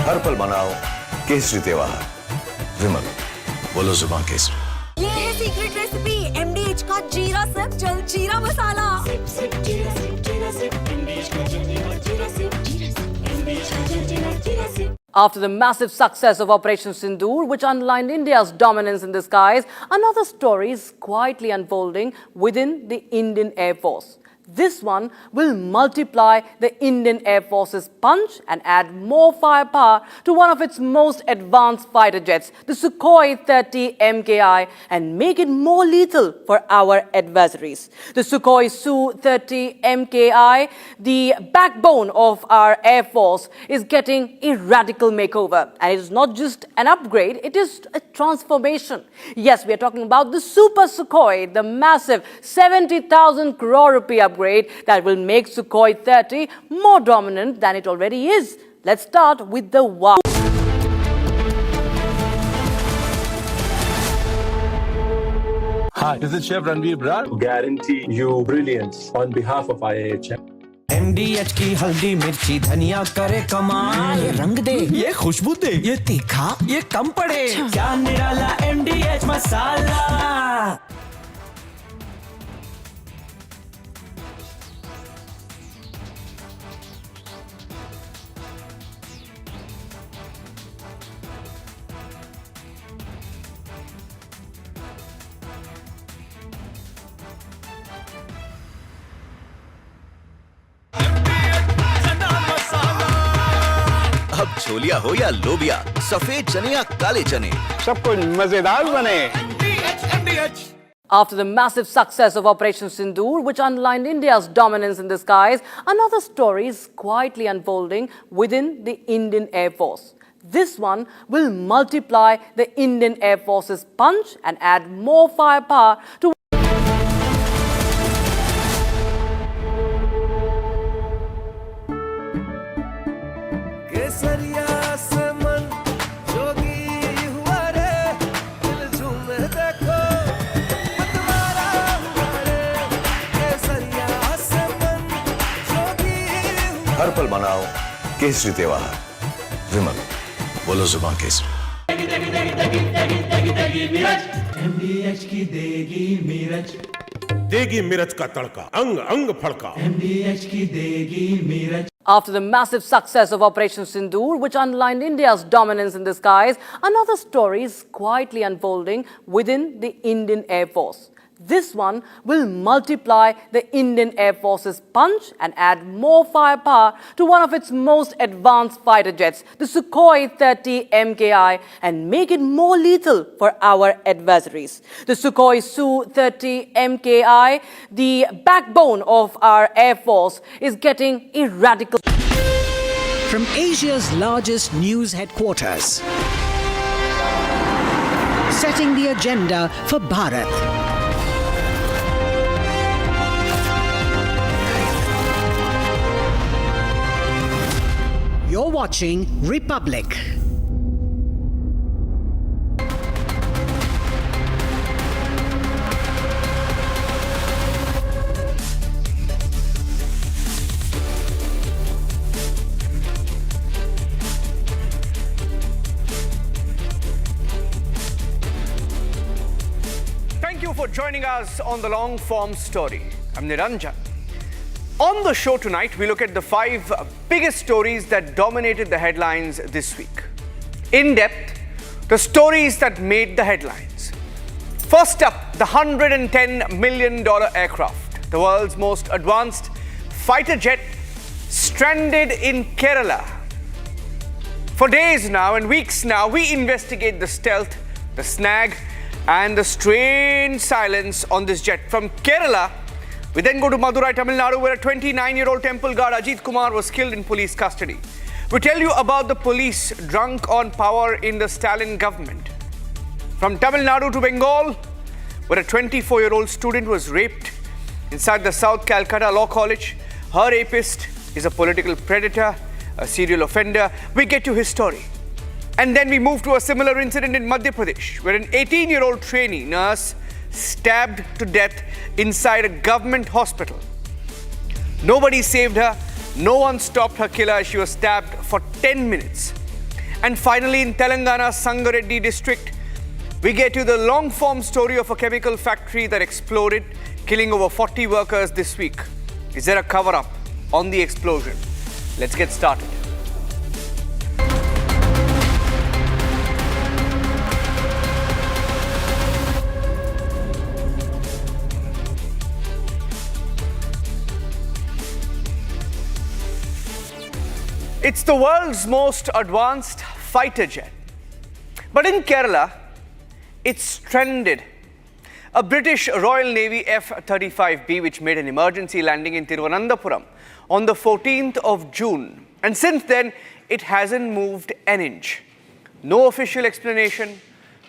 हर पल मनाओ केसरी त्योहार। विमल, बोलो जुबान केसरी। ये है सीक्रेट रेसिपी MDH का जीरा सिप जल जीरा मसाला। After the massive success of Operation Sindoor, which underlined India's dominance in the skies, another story is quietly unfolding within the Indian Air Force. This one will multiply the Indian Air Force's punch and add more firepower to one of its most advanced fighter jets, the Sukhoi 30 MKI, and make it more lethal for our adversaries. The Sukhoi Su-30 MKI, the backbone of our Air Force, is getting a radical makeover. And it is not just an upgrade, it is a transformation. Yes, we are talking about the Super Sukhoi, the massive 70,000 crore rupee upgrade that will make Sukhoi 30 more dominant than it already is. Let's start with the wow. Hi, this is Chef Ranveer Brar. Guarantee you brilliance on behalf of IAHM. MDH की हल्दी मिर्ची धनिया करे कमाल। ये रंग दे, ये खुशबू दे, ये तीखा, ये कम पड़े। क्या निराला MDH मसाला। अब छोलिया हो या लोबिया, सफेद चने या काले चने, सब कुछ मजेदार बने। After the massive success of Operation Sindoor, which underlined India's dominance in the skies, another story is quietly unfolding within the Indian Air Force. This one will multiply the Indian Air Force's punch and add more firepower to हर पल मनाओ केसरी त्योहार। विमल, बोलो जुबान Kesari. MDH की देगी मिर्च, देगी मिर्च का तड़का, अंग अंग फड़का। MDH की देगी मिर्च। After the massive success of Operation Sindoor, which underlined India's dominance in the skies, another story is quietly unfolding within the Indian Air Force. This one will multiply the Indian Air Force's punch and add more firepower to one of its most advanced fighter jets, the Sukhoi 30 MKI, and make it more lethal for our adversaries. The Sukhoi Su-30 MKI, the backbone of our Air Force, is getting a radical. From Asia's largest news headquarters, setting the agenda for Bharat. You're watching Republic. Thank you for joining us on the long form story. I'm Niranjan. On the show tonight, we look at the 5 biggest stories that dominated the headlines this week. In depth, the stories that made the headlines. First up, the $110 million aircraft, the world's most advanced fighter jet, stranded in Kerala. For days now and weeks now, we investigate the stealth, the snag, and the strange silence on this jet. From Kerala, we then go to Madurai, Tamil Nadu, where a 29-year-old temple guard, Ajith Kumar, was killed in police custody. We tell you about the police drunk on power in the Stalin government. From Tamil Nadu to Bengal, where a 24-year-old student was raped inside the South Calcutta Law College. Her rapist is a political predator, a serial offender. We get to his story. And then we move to a similar incident in Madhya Pradesh, where an 18-year-old trainee nurse stabbed to death inside a government hospital. Nobody saved her. No one stopped her killer as she was stabbed for 10 minutes. And finally, in Telangana's Sangareddy district, we get you the long-form story of a chemical factory that exploded, killing over 40 workers this week. Is there a cover-up on the explosion? Let's get started. It's the world's most advanced fighter jet. But in Kerala, it's stranded. A British Royal Navy F-35B which made an emergency landing in Thiruvananthapuram on the 14th of June. And since then, it hasn't moved an inch. No official explanation,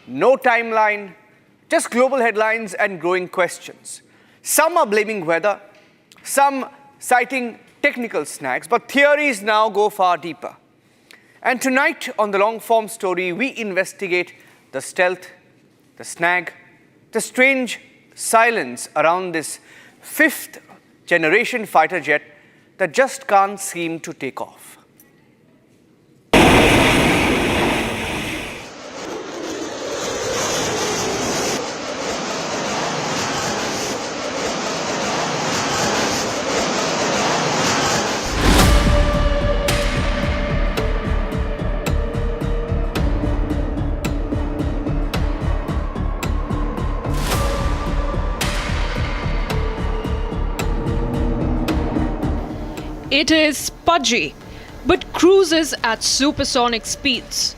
no timeline, just global headlines and growing questions. Some are blaming weather, some citing technical snags, but theories now go far deeper. And tonight on the long-form story, we investigate the stealth, the snag, the strange silence around this fifth-generation fighter jet that just can't seem to take off. It is pudgy, but cruises at supersonic speeds.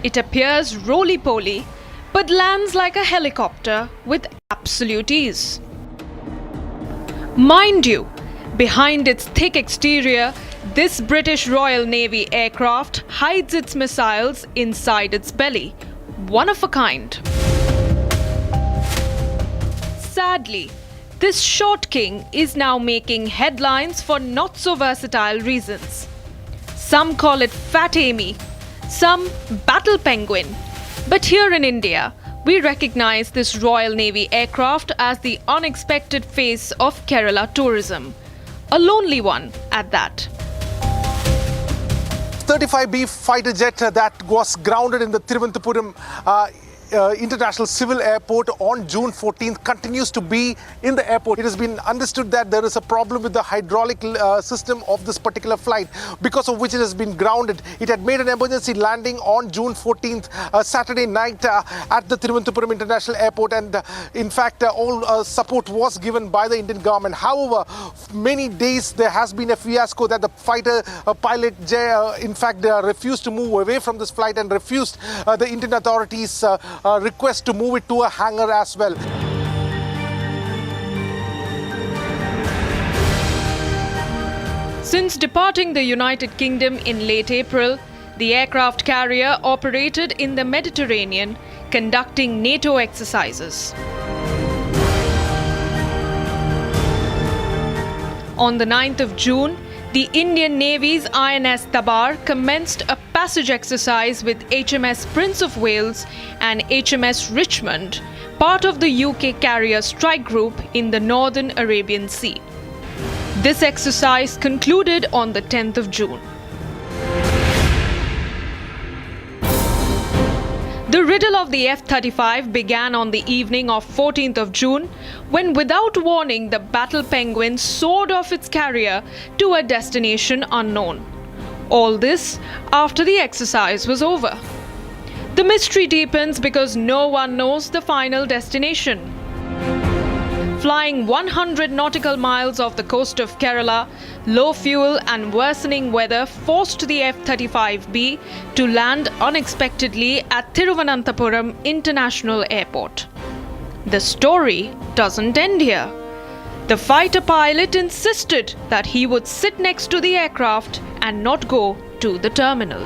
It appears roly-poly, but lands like a helicopter with absolute ease. Mind you, behind its thick exterior, this British Royal Navy aircraft hides its missiles inside its belly, one of a kind. Sadly, this short king is now making headlines for not so versatile reasons. Some call it Fat Amy, some Battle Penguin. But here in India, we recognize this Royal Navy aircraft as the unexpected face of Kerala tourism. A lonely one at that. 35B fighter jet that was grounded in the Thiruvananthapuram International Civil Airport on June 14th continues to be in the airport. It has been understood that there is a problem with the hydraulic system of this particular flight, because of which it has been grounded. It had made an emergency landing on June 14th, Saturday night at the Thiruvananthapuram International Airport, and in fact all support was given by the Indian government. However, many days there has been a fiasco that the fighter pilot in fact refused to move away from this flight and refused the Indian authorities request to move it to a hangar as well. Since departing the United Kingdom in late April, the aircraft carrier operated in the Mediterranean, conducting NATO exercises. On the 9th of June, the Indian Navy's INS Tabar commenced a passage exercise with HMS Prince of Wales and HMS Richmond, part of the UK carrier strike group in the Northern Arabian Sea. This exercise concluded on the 10th of June. The riddle of the F-35 began on the evening of 14th of June, when without warning the Battle Penguin soared off its carrier to a destination unknown. All this after the exercise was over. The mystery deepens because no one knows the final destination. Flying 100 nautical miles off the coast of Kerala, low fuel and worsening weather forced the F-35B to land unexpectedly at Thiruvananthapuram International Airport. The story doesn't end here. The fighter pilot insisted that he would sit next to the aircraft and not go to the terminal.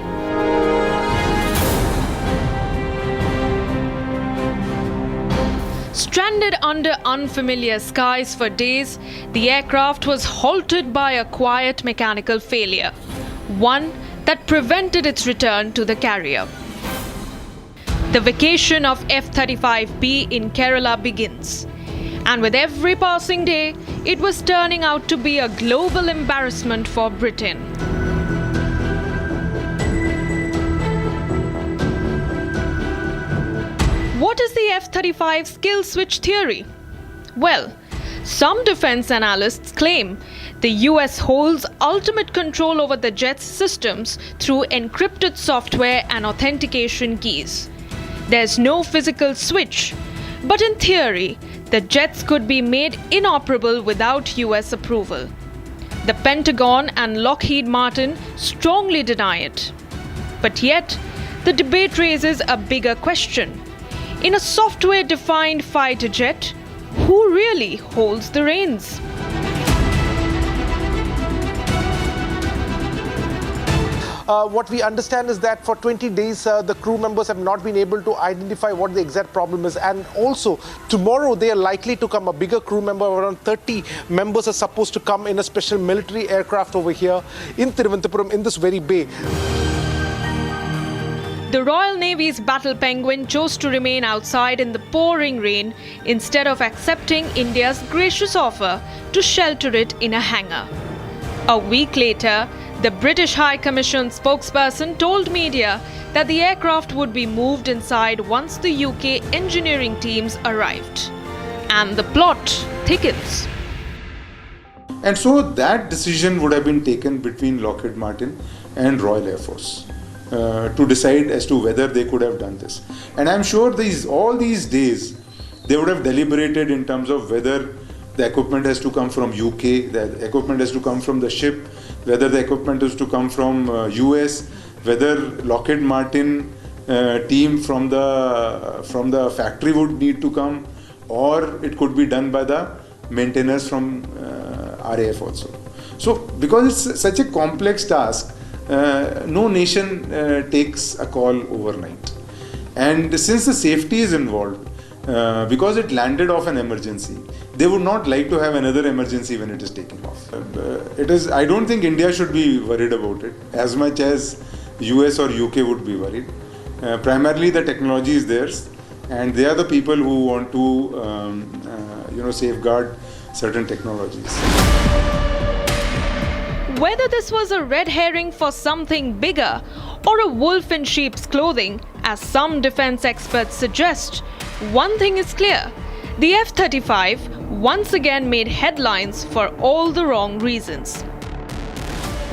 Stranded under unfamiliar skies for days, the aircraft was halted by a quiet mechanical failure, one that prevented its return to the carrier. The vacation of F-35B in Kerala begins, and with every passing day, it was turning out to be a global embarrassment for Britain. What is the F-35 skill switch theory? Well, some defense analysts claim the US holds ultimate control over the jet's systems through encrypted software and authentication keys. There's no physical switch, but in theory, the jets could be made inoperable without US approval. The Pentagon and Lockheed Martin strongly deny it. But yet, the debate raises a bigger question. In a software-defined fighter jet, who really holds the reins? What we understand is that for 20 days, the crew members have not been able to identify what the exact problem is. And also, tomorrow they are likely to come. A bigger crew member, around 30 members, are supposed to come in a special military aircraft over here in Thiruvananthapuram, in this very bay. The Royal Navy's Battle Penguin chose to remain outside in the pouring rain instead of accepting India's gracious offer to shelter it in a hangar. A week later, the British High Commission spokesperson told media that the aircraft would be moved inside once the UK engineering teams arrived. And the plot thickens. And so that decision would have been taken between Lockheed Martin and Royal Air Force to decide as to whether they could have done this. And I'm sure all these days they would have deliberated in terms of whether the equipment has to come from UK, the equipment has to come from the ship, whether the equipment is to come from US, whether Lockheed Martin team from the factory would need to come, or it could be done by the maintainers from RAF also. So because it's such a complex task, no nation takes a call overnight. And since the safety is involved, because it landed off an emergency, they would not like to have another emergency when it is taking off. I don't think India should be worried about it as much as US or UK would be worried. Primarily the technology is theirs, and they are the people who want to safeguard certain technologies. Whether this was a red herring for something bigger or a wolf in sheep's clothing, as some defense experts suggest, one thing is clear. The F-35 once again made headlines for all the wrong reasons.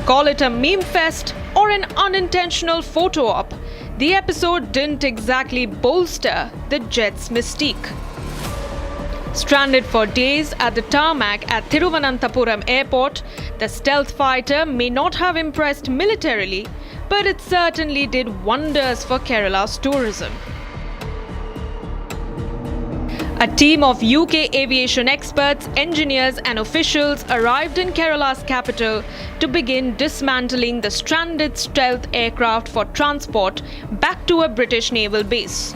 Call it a meme fest or an unintentional photo op, the episode didn't exactly bolster the jet's mystique. Stranded for days at the tarmac at Thiruvananthapuram airport, the stealth fighter may not have impressed militarily, but it certainly did wonders for Kerala's tourism. A team of UK aviation experts, engineers and officials arrived in Kerala's capital to begin dismantling the stranded stealth aircraft for transport back to a British naval base.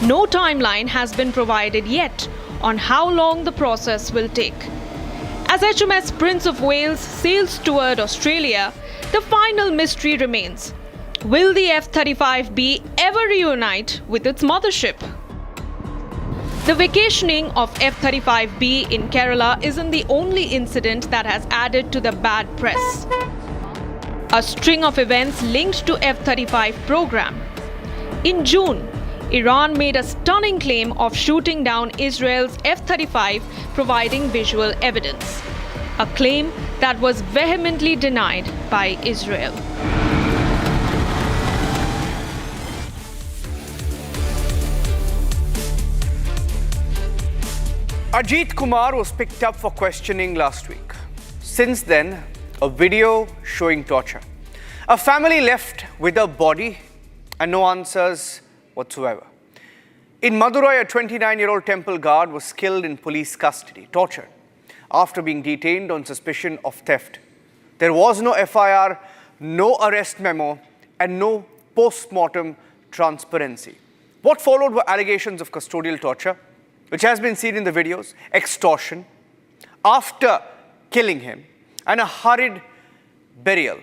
No timeline has been provided yet on how long the process will take. As HMS Prince of Wales sails toward Australia, the final mystery remains. Will the F-35B ever reunite with its mothership? The vacationing of F-35B in Kerala isn't the only incident that has added to the bad press. A string of events linked to F-35 program. In June, Iran made a stunning claim of shooting down Israel's F-35, providing visual evidence. A claim that was vehemently denied by Israel. Ajith Kumar was picked up for questioning last week. Since then, a video showing torture. A family left with a body and no answers whatsoever. In Madurai, a 29-year-old temple guard was killed in police custody, tortured, after being detained on suspicion of theft. There was no FIR, no arrest memo, and no post-mortem transparency. What followed were allegations of custodial torture, which has been seen in the videos, extortion, after killing him, and a hurried burial.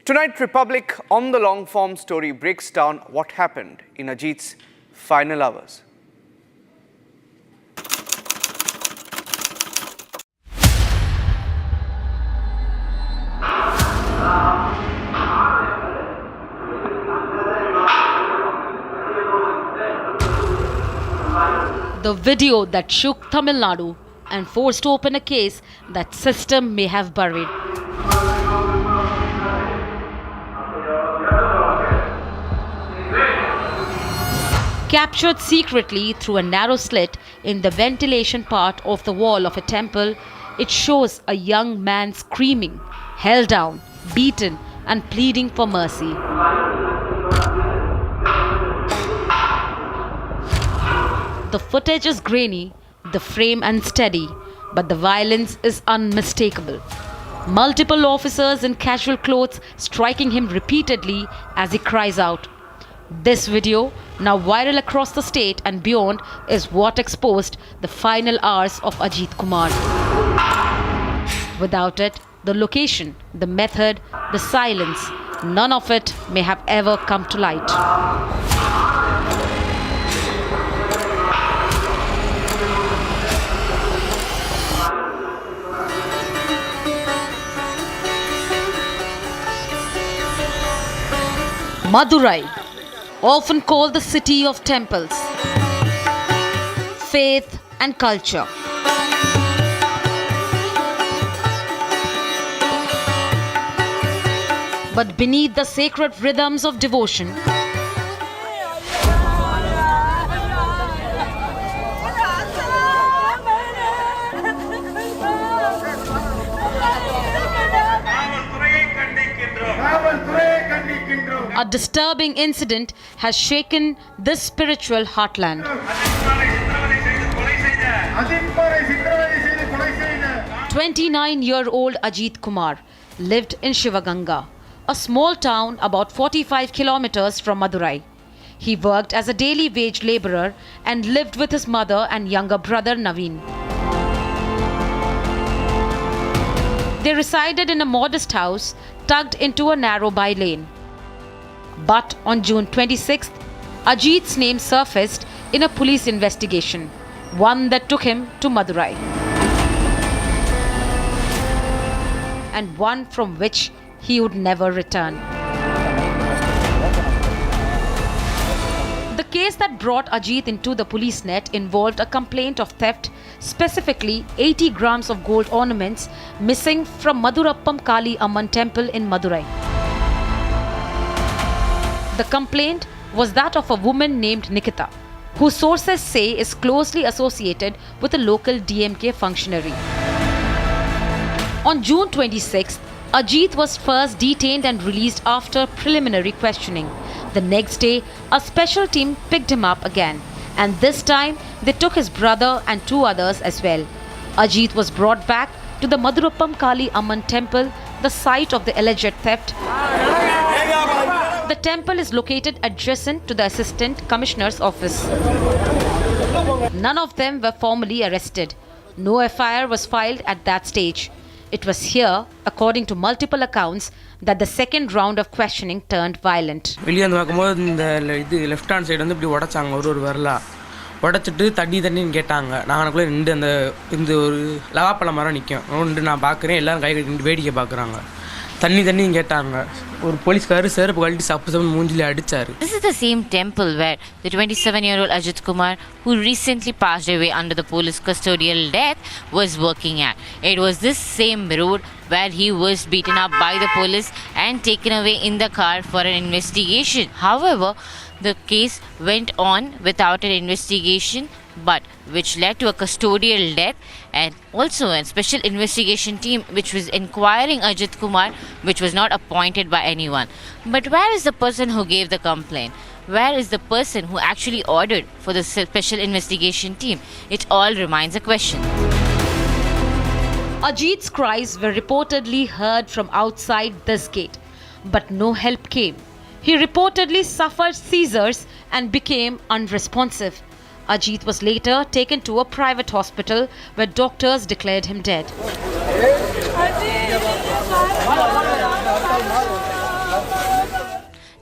Tonight, Republic on the long form story breaks down what happened in Ajith's final hours. The video that shook Tamil Nadu and forced open a case that system may have buried. Captured secretly through a narrow slit in the ventilation part of the wall of a temple, it shows a young man screaming, held down, beaten and pleading for mercy. The footage is grainy, the frame unsteady, but the violence is unmistakable. Multiple officers in casual clothes striking him repeatedly as he cries out. This video, now viral across the state and beyond, is what exposed the final hours of Ajith Kumar. Without it, the location, the method, the silence, none of it may have ever come to light. Madurai, often called the city of temples, faith and culture. But beneath the sacred rhythms of devotion, a disturbing incident has shaken this spiritual heartland. 29-year-old Ajith Kumar lived in Shivaganga, a small town about 45 kilometers from Madurai. He worked as a daily wage laborer and lived with his mother and younger brother Naveen. They resided in a modest house tucked into a narrow by lane. But on June 26th, Ajith's name surfaced in a police investigation, one that took him to Madurai, and one from which he would never return. The case that brought Ajith into the police net involved a complaint of theft, specifically 80 grams of gold ornaments missing from Madurappam Kali Amman temple in Madurai. The complaint was that of a woman named Nikita, who sources say is closely associated with a local DMK functionary. On June 26th, Ajith was first detained and released after preliminary questioning. The next day, a special team picked him up again, and this time they took his brother and 2 others as well. Ajith was brought back to the Madurappam Kali Amman temple, the site of the alleged theft. The temple is located adjacent to the Assistant Commissioner's office. None of them were formally arrested. No FIR was filed at that stage. It was here, according to multiple accounts, that the second round of questioning turned violent. வெளியே வந்து பார்க்கும்போது இந்த left hand side வந்து இப்படி உடைச்சாங்க ஒரு வரலாம் உடைச்சிட்டு தண்ணின்னு கேட்டாங்க. நாங்களுக்குள்ளே நின்று இந்த ஒரு லவாப்பழம் மரம் நிற்கும் ஒன்று நான் பார்க்குறேன், எல்லோரும் கை கட்டி வேடிக்கை பார்க்குறாங்க. தண்ணின்னு கேட்டாங்க. ஒரு போலீஸ்காரர் செருப்பு கழட்டி சப்பு மூஞ்சிலே அடிச்சாரு. This is the same temple where the 27-year-old Ajith Kumar, who recently passed away under the police custodial death, was working at. It was this same road where he was beaten up by the police and taken away in the car for an investigation. However, the case went on without an investigation, but which led to a custodial death, and also a special investigation team which was inquiring Ajith Kumar, which was not appointed by anyone. But where is the person who gave the complaint? Where is the person who actually ordered for the special investigation team? It all remains a question. Ajith's cries were reportedly heard from outside this gate, but no help came. He reportedly suffered seizures and became unresponsive. Ajith was later taken to a private hospital where doctors declared him dead.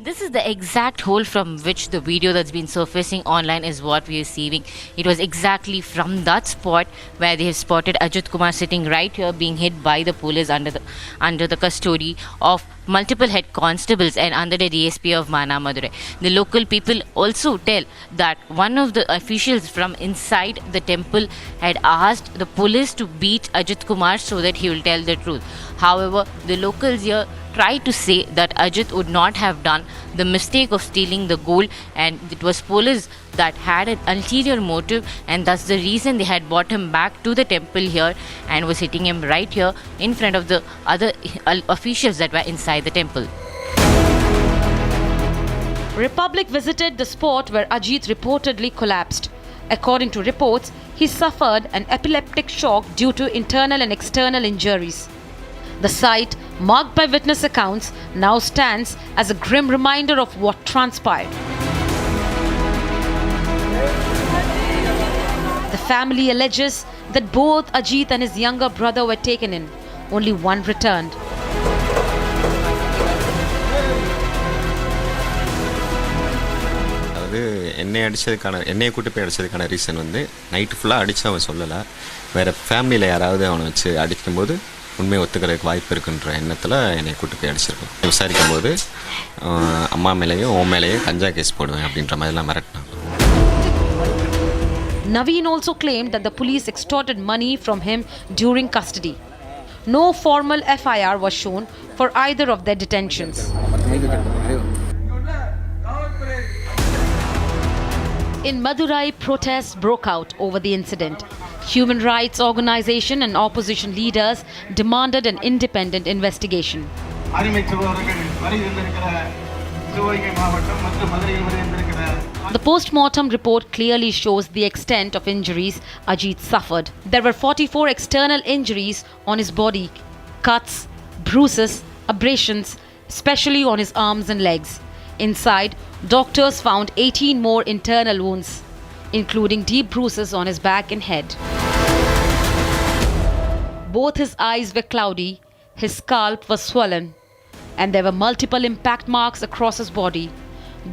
This is the exact hole from which the video that's been surfacing online is what we are seeing. It was exactly from that spot where they have spotted Ajith Kumar sitting right here, being hit by the police under the custody of multiple head constables and under the DSP of Madurai. The local people also tell that one of the officials from inside the temple had asked the police to beat Ajith Kumar so that he will tell the truth. However, the locals here try to say that Ajith would not have done the mistake of stealing the gold, and it was police that had an ulterior motive, and that's the reason they had brought him back to the temple here and was hitting him right here in front of the other officials that were inside the temple. Republic visited the spot where Ajith reportedly collapsed. According to reports, he suffered an epileptic shock due to internal and external injuries. The site, marked by witness accounts, now stands as a grim reminder of what transpired. The family alleges that both Ajith and his younger brother were taken in. Only one returned. என்னையை கூட்டு போய் அடிச்சதுக்கான reason வந்து night ஃபுல்லாக அடித்து அவன் சொல்லலை. வேறு ஃபேமிலியில் யாராவது அவனை வச்சு அடிக்கும்போது உண்மையை ஒத்துக்கிறதுக்கு வாய்ப்பு இருக்குன்ற எண்ணத்தில் என்னை கூட்டு போய் அடிச்சிருக்கோம். விசாரிக்கும் போது அம்மா மேலேயும் உன் மேலேயும் கஞ்சா கேஸ் போடுவேன் அப்படின்ற மாதிரிலாம் மிரட்டினாங்க. Naveen also claimed that the police extorted money from him during custody. No formal FIR was shown for either of their detentions. In Madurai, protests broke out over the incident. Human rights organization and opposition leaders demanded an independent investigation. The post-mortem report clearly shows the extent of injuries Ajith suffered. There were 44 external injuries on his body: cuts, bruises, abrasions, especially on his arms and legs. Inside, doctors found 18 more internal wounds, including deep bruises on his back and head. Both his eyes were cloudy, his scalp was swollen, and there were multiple impact marks across his body.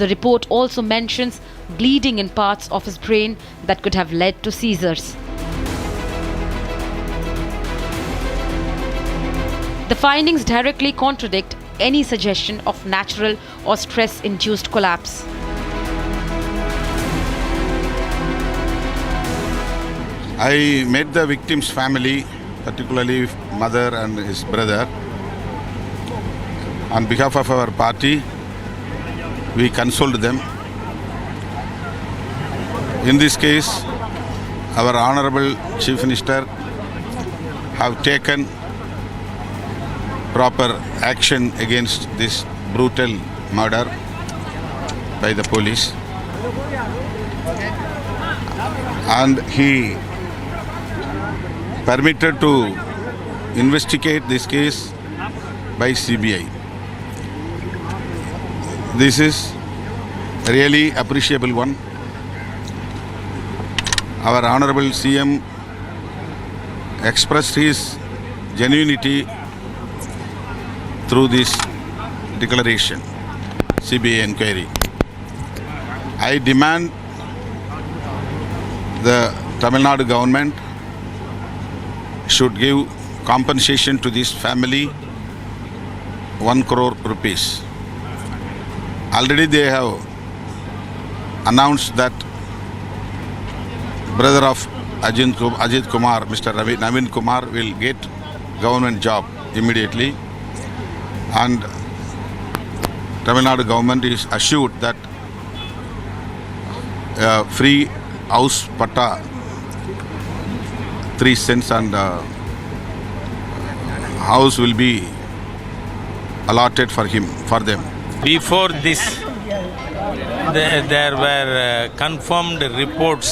The report also mentions bleeding in parts of his brain that could have led to seizures. The findings directly contradict any suggestion of natural or stress-induced collapse. I met the victim's family, particularly mother and his brother. On behalf of our party, we consoled them. In this case, our Honorable Chief Minister have taken proper action against this brutal murder by the police, and he permitted to investigate this case by CBI. This is really appreciable one. Our Honorable CM expressed his genuinity through this declaration, CBI inquiry. I demand the Tamil Nadu government should give compensation to this family 1 crore rupees. Already they have announced that brother of Ajith Kumar, Mr. Naveen Kumar, will get government job immediately, and Tamil Nadu government is assured that free house patta 3 cents and house will be allotted for them. Before this, there were confirmed reports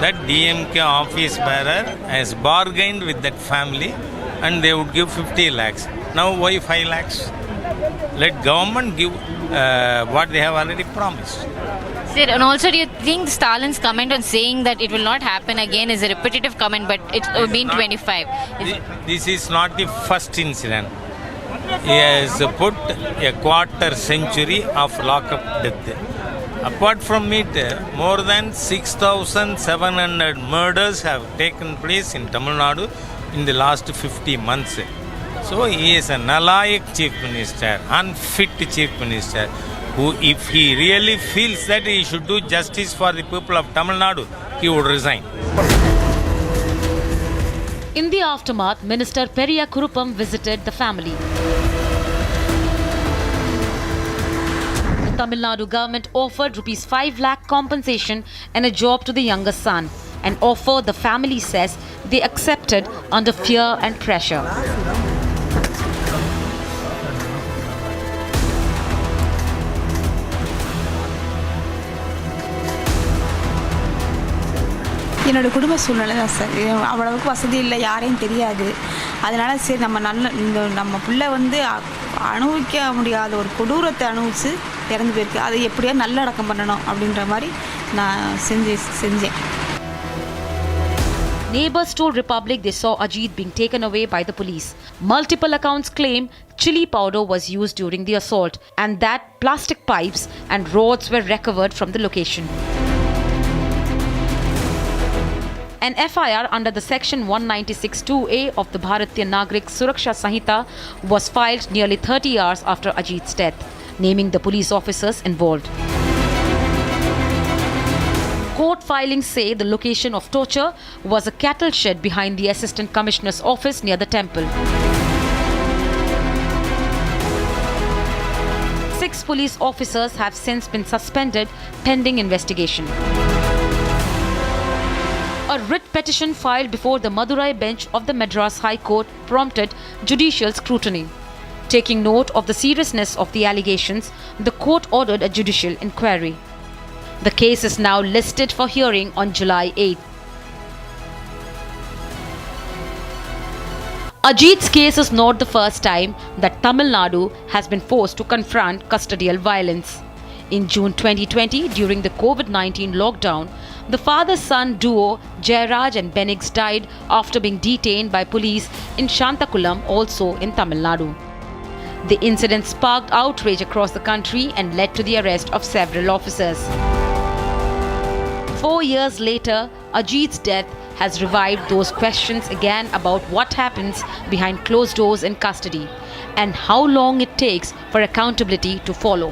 that DMK office bearer has bargained with that family and they would give 50 lakhs. Now why 5 lakhs? Let government give what they have already promised. Sir, and also do you think Stalin's comment on saying that it will not happen again is a repetitive comment, but it's been 25? This is not the first incident. he has put a quarter century of lockup death. Apart from it, more than 6,700 murders have taken place in Tamil Nadu in the last 50 months. So he is a nalayak chief minister, unfit chief minister, who if he really feels that he should do justice for the people of Tamil Nadu, he would resign. In the aftermath, Minister Periya Kurupam visited the family. The Tamil Nadu government offered rupees 5 lakh compensation and a job to the younger son, an offer the family says they accepted under fear and pressure. என்னோட குடும்ப சூழ்நிலை தான் sir அவ்வளவுக்கு வசதி இல்லை யாரையும் தெரியாது அதனால சரி நம்ம பிள்ளை வந்து அனுபவிக்க முடியாத ஒரு கொடூரத்தை அனுபவிச்சு இறந்து போயிருக்கு அதை எப்படியா நல்லடக்கம் பண்ணணும் அப்படின்ற மாதிரி நான் செஞ்சேன். Neighbors told Republic they saw Ajith being taken away by the police. Multiple accounts claim chili powder was used during the assault and that plastic pipes and rods were recovered from the location. An FIR under the section 196(2)A of the Bharatiya Nagrik Suraksha Sanhita was filed nearly 30 hours after Ajith's death, naming the police officers involved. Court filings say the location of torture was a cattle shed behind the Assistant Commissioner's office near the temple. 6 police officers have since been suspended pending investigation. A writ petition filed before the Madurai bench of the Madras High Court prompted judicial scrutiny. Taking note of the seriousness of the allegations, the court ordered a judicial inquiry. The case is now listed for hearing on July 8th. Ajith's case is not the first time that Tamil Nadu has been forced to confront custodial violence. In June 2020, during the COVID-19 lockdown, the father-son duo Jairaj and Benix died after being detained by police in Shantakulam, also in Tamil Nadu. The incident sparked outrage across the country and led to the arrest of several officers. 4 years later, Ajith's death has revived those questions again about what happens behind closed doors in custody and how long it takes for accountability to follow.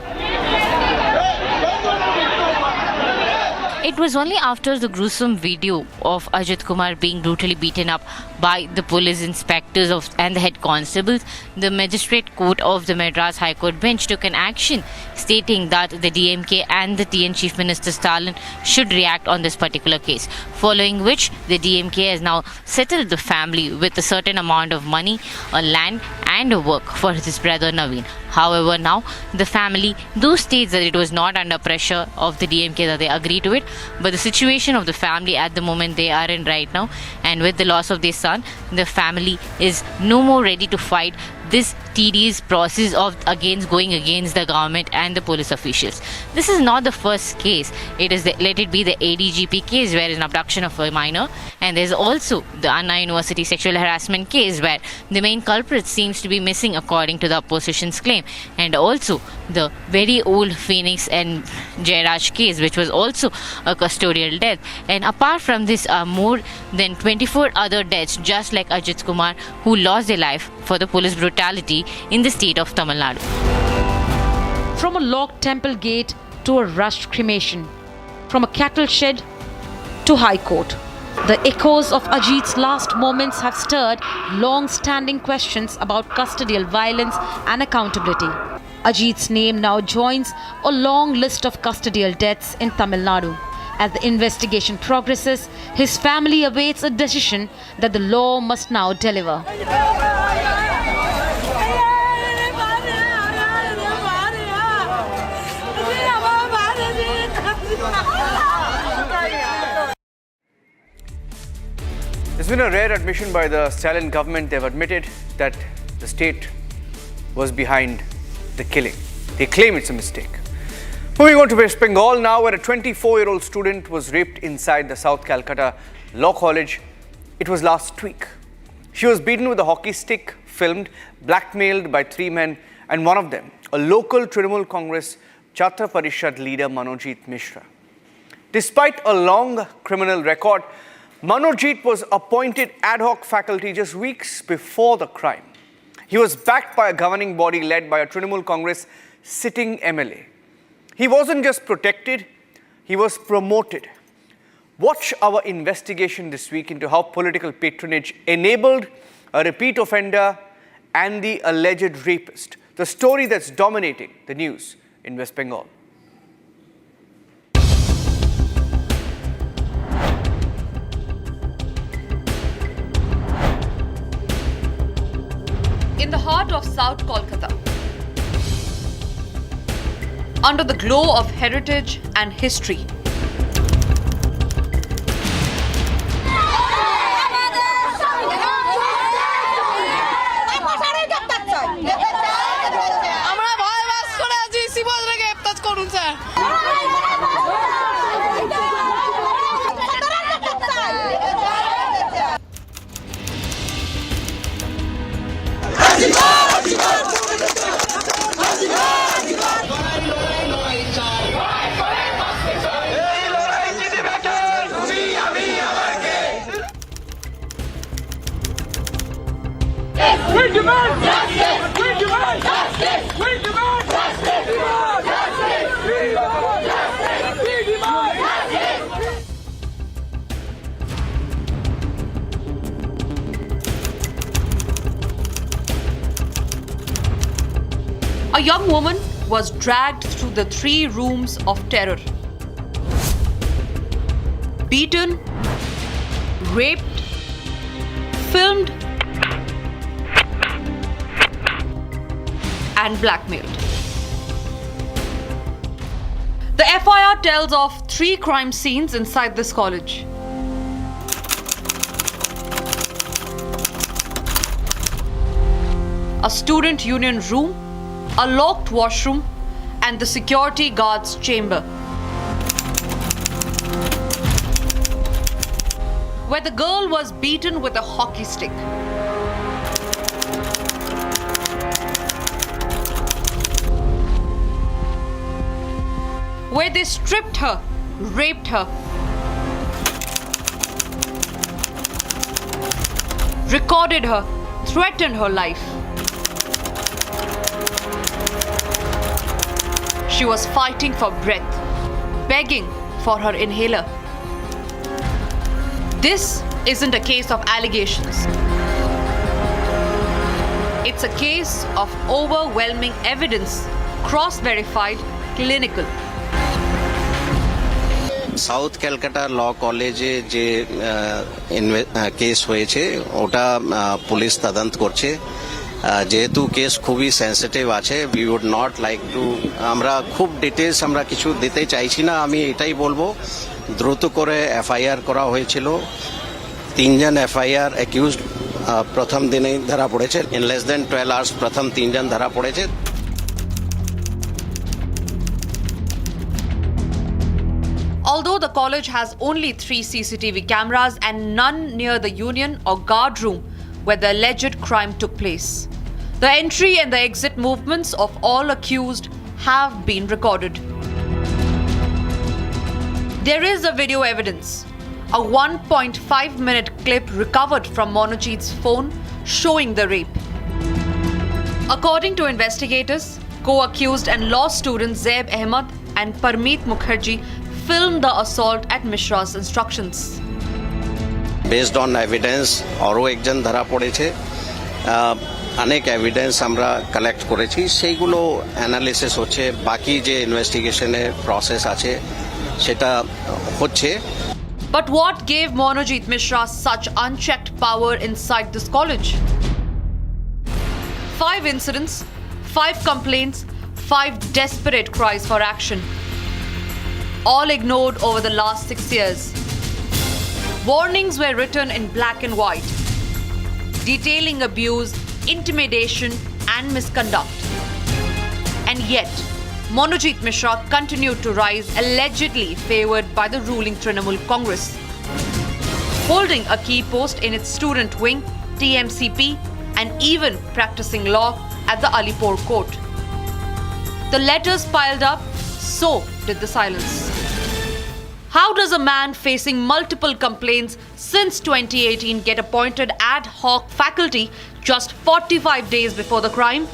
It was only after the gruesome video of Ajith Kumar being brutally beaten up by the police inspectors and the head constables, the magistrate court of the Madras High Court bench took an action stating that the DMK and the TN Chief Minister Stalin should react on this particular case, following which the DMK has now settled the family with a certain amount of money, a land and a work for his brother Naveen. However, now the family do states that it was not under pressure of the DMK that they agreed to it, but the situation of the family at the moment they are in right now, and with the loss of their son, the family is no more ready to fight this tedious process of going against the government and the police officials. This is not the first case. It is let it be the ADGP case where is an abduction of a minor, and there's also the Anna University sexual harassment case where the main culprit seems to be missing according to the opposition's claim, and also the very old Phoenix and Jairaj case which was also a custodial death. And apart from this are more than 24 other deaths just like Ajith Kumar who lost their life for the police brutality in the state of Tamil Nadu. From a locked temple gate to a rushed cremation, from a cattle shed to High Court, the echoes of Ajith's last moments have stirred long-standing questions about custodial violence and accountability. Ajith's name now joins a long list of custodial deaths in Tamil Nadu. As the investigation progresses, his family awaits a decision that the law must now deliver. It's been a rare admission by the Stalin government. They've admitted that the state was behind the killing. They claim it's a mistake. Moving on to West Bengal now, where a 24-year-old student was raped inside the South Calcutta Law College. It was last week. She was beaten with a hockey stick, filmed, blackmailed by three men, and one of them, a local Trinamool Congress Chhatra Parishad leader Manojit Mishra. Despite a long criminal record, Manojit was appointed ad hoc faculty just weeks before the crime. He was backed by a governing body led by a Trinamool Congress sitting MLA. He wasn't just protected, he was promoted. Watch our investigation this week into how political patronage enabled a repeat offender and the alleged rapist. The story that's dominating the news in West Bengal. In the heart of South Kolkata, under the glow of heritage and history, We demand justice! We demand justice! We demand justice! We demand justice! We demand justice! We demand justice! a young woman was dragged through the 3 rooms of terror. Beaten, raped, filmed, and blackmailed. The FIR tells of 3 crime scenes inside this college. A student union room, a locked washroom, and the security guard's chamber, where the girl was beaten with a hockey stick. Where they stripped her, raped her, recorded her, threatened her life. She was fighting for breath, begging for her inhaler. This isn't a case of allegations. It's a case of overwhelming evidence, cross-verified, clinical. South Calcutta law কলেজে যে case হয়েছে ওটা police তদন্ত করছে যেহেতু case খুবই sensitive আছে we would not like to আমরা খুব ডিটেলস আমরা কিছু দিতে চাইছি না আমি এটাই বলবো দ্রুত করে এফআইআর করা হয়েছিল 3 জন এফআইআর অ্যাকিউজড প্রথম দিনেই ধরা পড়েছে ইন লেস দেন 12 আওয়ার্স প্রথম 3 জন ধরা পড়েছে Although the college has only 3 CCTV cameras and none near the union or guard room where the alleged crime took place, the entry and the exit movements of all accused have been recorded. There is a video evidence, a 1.5-minute clip recovered from Manojit's phone showing the rape. According to investigators, co-accused and law students Zaib Ahmed and Parmeet Mukherjee filmed the assault at Mishra's instructions. Based on evidence, আরও একজন ধরা পড়েছে অনেক evidence আমরা collect করেছি সেইগুলো analysis হচ্ছে বাকি যে ইনভেস্টিগেশনে প্রসেস আছে সেটা হচ্ছে But what gave Manojit Mishra such unchecked power inside this college? 5 incidents, 5 complaints, 5 desperate cries for action. All ignored over the last 6 years. Warnings were written in black and white, detailing abuse, intimidation, and misconduct. And yet, Manojit Mishra continued to rise, allegedly favoured by the ruling Trinamool Congress. Holding a key post in its student wing, TMCP, and even practicing law at the Alipore court. The letters piled up, so did the silence. How does a man facing multiple complaints since 2018 get appointed ad hoc faculty just 45 days before the crime?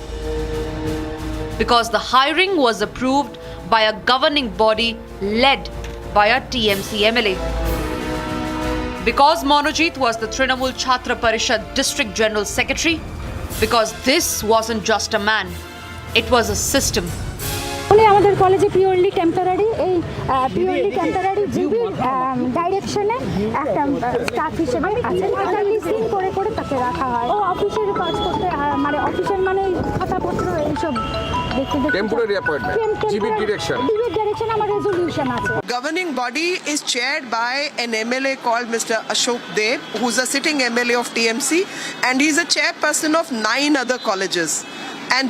Because the hiring was approved by a governing body led by a TMC MLA. Because Monojit was the Trinamool Chhatra Parishad District General Secretary. Because this wasn't just a man, it was a system. আমাদের কলেজে purely temporary জিবির ডাইরেকশনে একটা staff হিসেবে আছে। 45 দিন করে করে তাকে রাখা হয়। ও অফিসের কাজ করতে মানে অফিসের মানে খাতাপত্র এইসব দেখতে দেখতে টেম্পোরারি অ্যাপয়েন্টমেন্ট জিবির ডাইরেকশন আমার রেজোলিউশন আছে। Governing body is chaired by an MLA called Mr. Ashok Dev, who's a sitting MLA of TMC, and he's a chairperson of 9 other colleges. And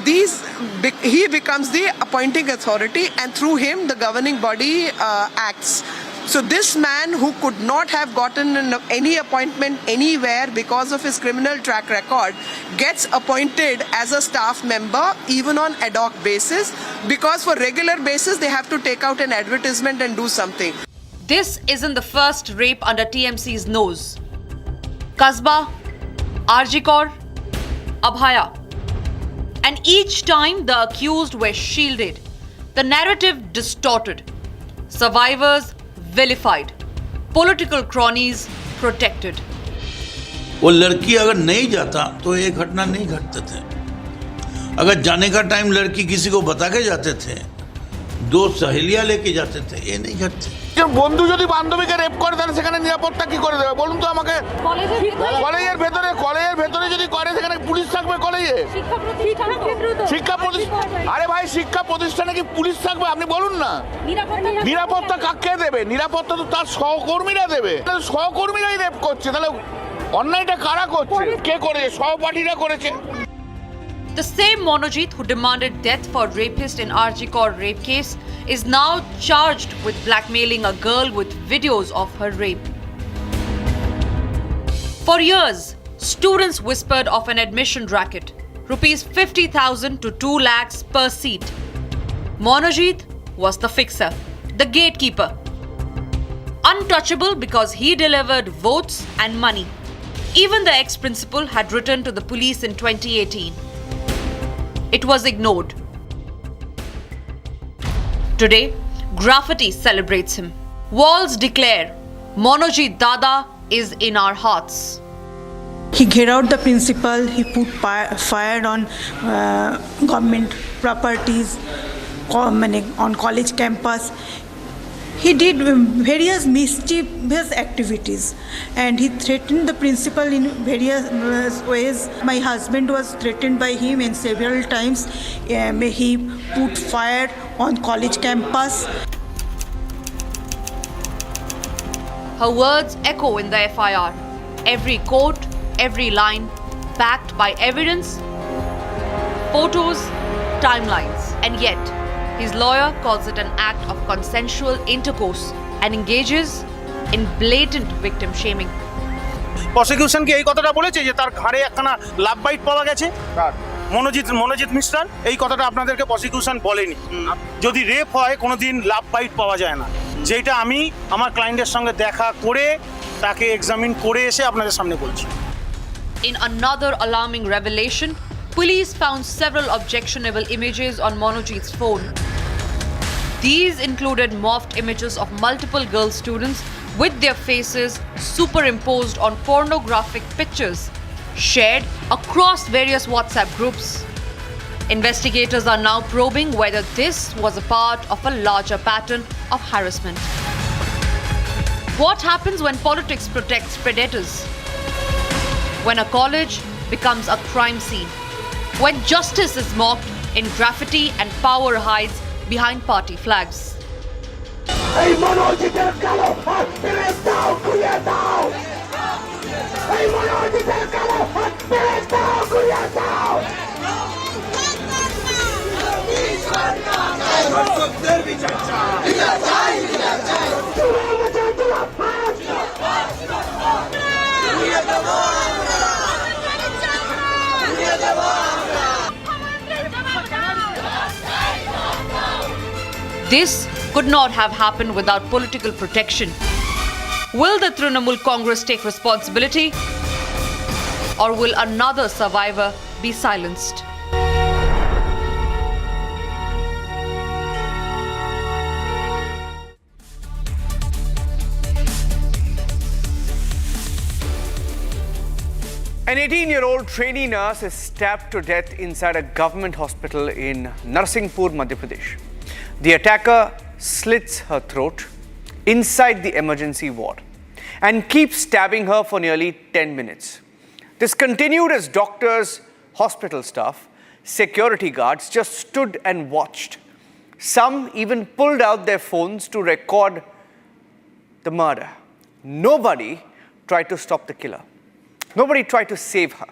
he becomes the appointing authority, and through him the governing body acts. So this man, who could not have gotten any appointment anywhere because of his criminal track record, gets appointed as a staff member even on ad hoc basis, because for regular basis they have to take out an advertisement and do something. This isn't the first rape under TMC's nose. Kasba, Arjikor, Abhaya. And each time the accused were shielded, the narrative distorted, survivors vilified, political cronies protected. वो लड़की अगर नहीं जाता तो ये घटना नहीं घटते थे। अगर जाने का टाइम लड़की किसी को बता के जाते थे, 2 सहेलियां लेके जाते थे, ये नहीं घटते। বন্ধু যদি বান্ধবীকে রেপ করে তাহলে সেখানে নিরাপত্তা কি করে দেবে বলুন তো আমাকে? কলেজের ভেতরে যদি করে সেখানে পুলিশ থাকবে কলেজে? শিক্ষা প্রতিষ্ঠান আরে ভাই শিক্ষা প্রতিষ্ঠানে কি পুলিশ থাকবে? আপনি বলুন না। নিরাপত্তা কাকে দেবে? নিরাপত্তা তো তার সহকর্মীরা দেবে। সহকর্মীরাই রেপ করছে, তাহলে অন্যায়টা কারা করছে? কে করেছে? সহপাঠীরা করেছে। The same Monojit who demanded death for rapist in Arjikor rape case is now charged with blackmailing a girl with videos of her rape. For years, students whispered of an admission racket, rupees 50,000 to 2 lakhs per seat. Monojit was the fixer, the gatekeeper. Untouchable because he delivered votes and money. Even the ex-principal had written to the police in 2018. It was ignored. Today, graffiti celebrates him. Walls declare, Monojit Dada is in our hearts. He get out the principal, he put fire on government properties, on college campus. He did various mischievous activities, and he threatened the principal in various ways. My husband was threatened by him, and several times he put fire on college campus. Her words echo in the FIR. Every quote, every line, backed by evidence, photos, timelines. And yet, his lawyer calls it an act of consensual intercourse and engages in blatant victim shaming. Prosecution কি এই কথাটা বলেছে যে তার ঘাড়ে একখানা love bite পাওয়া গেছে? মনোজিৎ মিশ্রান এই কথাটা আপনাদেরকে প্রসিকিউশন বলেনি। যদি রেপ হয় কোনোদিন লাভ বাইট পাওয়া যায় না, যেটা আমি আমার ক্লায়েন্টের সঙ্গে দেখা করে তাকে এক্সামিন করে এসে আপনাদের সামনে বলছি। In another alarming revelation, police found several objectionable images on Monojit's phone. These included morphed images of multiple girl students with their faces superimposed on pornographic pictures shared across various WhatsApp groups. Investigators are now probing whether this was a part of a larger pattern of harassment. What happens when politics protects predators? When a college becomes a crime scene? When justice is mocked in graffiti and power hides behind party flags? This could not have happened without political protection. Will the Trinamool Congress take responsibility, or will another survivor be silenced? An 18-year-old trainee nurse is stabbed to death inside a government hospital in Narsinghpur, Madhya Pradesh. The attacker slits her throat inside the emergency ward and keeps stabbing her for nearly 10 minutes. This continued as doctors, hospital staff, security guards just stood and watched. Some even pulled out their phones to record the murder. Nobody tried to stop the killer. Nobody tried to save her.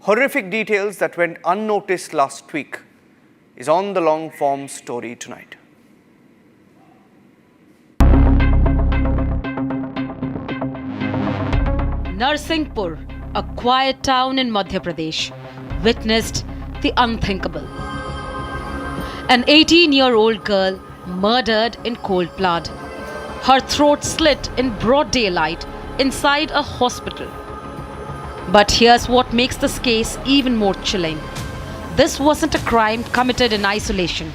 Horrific details that went unnoticed last week is on the long form story tonight. Narsinghpur, a quiet town in Madhya Pradesh, witnessed the unthinkable. An 18-year-old girl murdered in cold blood. Her throat slit in broad daylight inside a hospital. But here's what makes this case even more chilling. This wasn't a crime committed in isolation.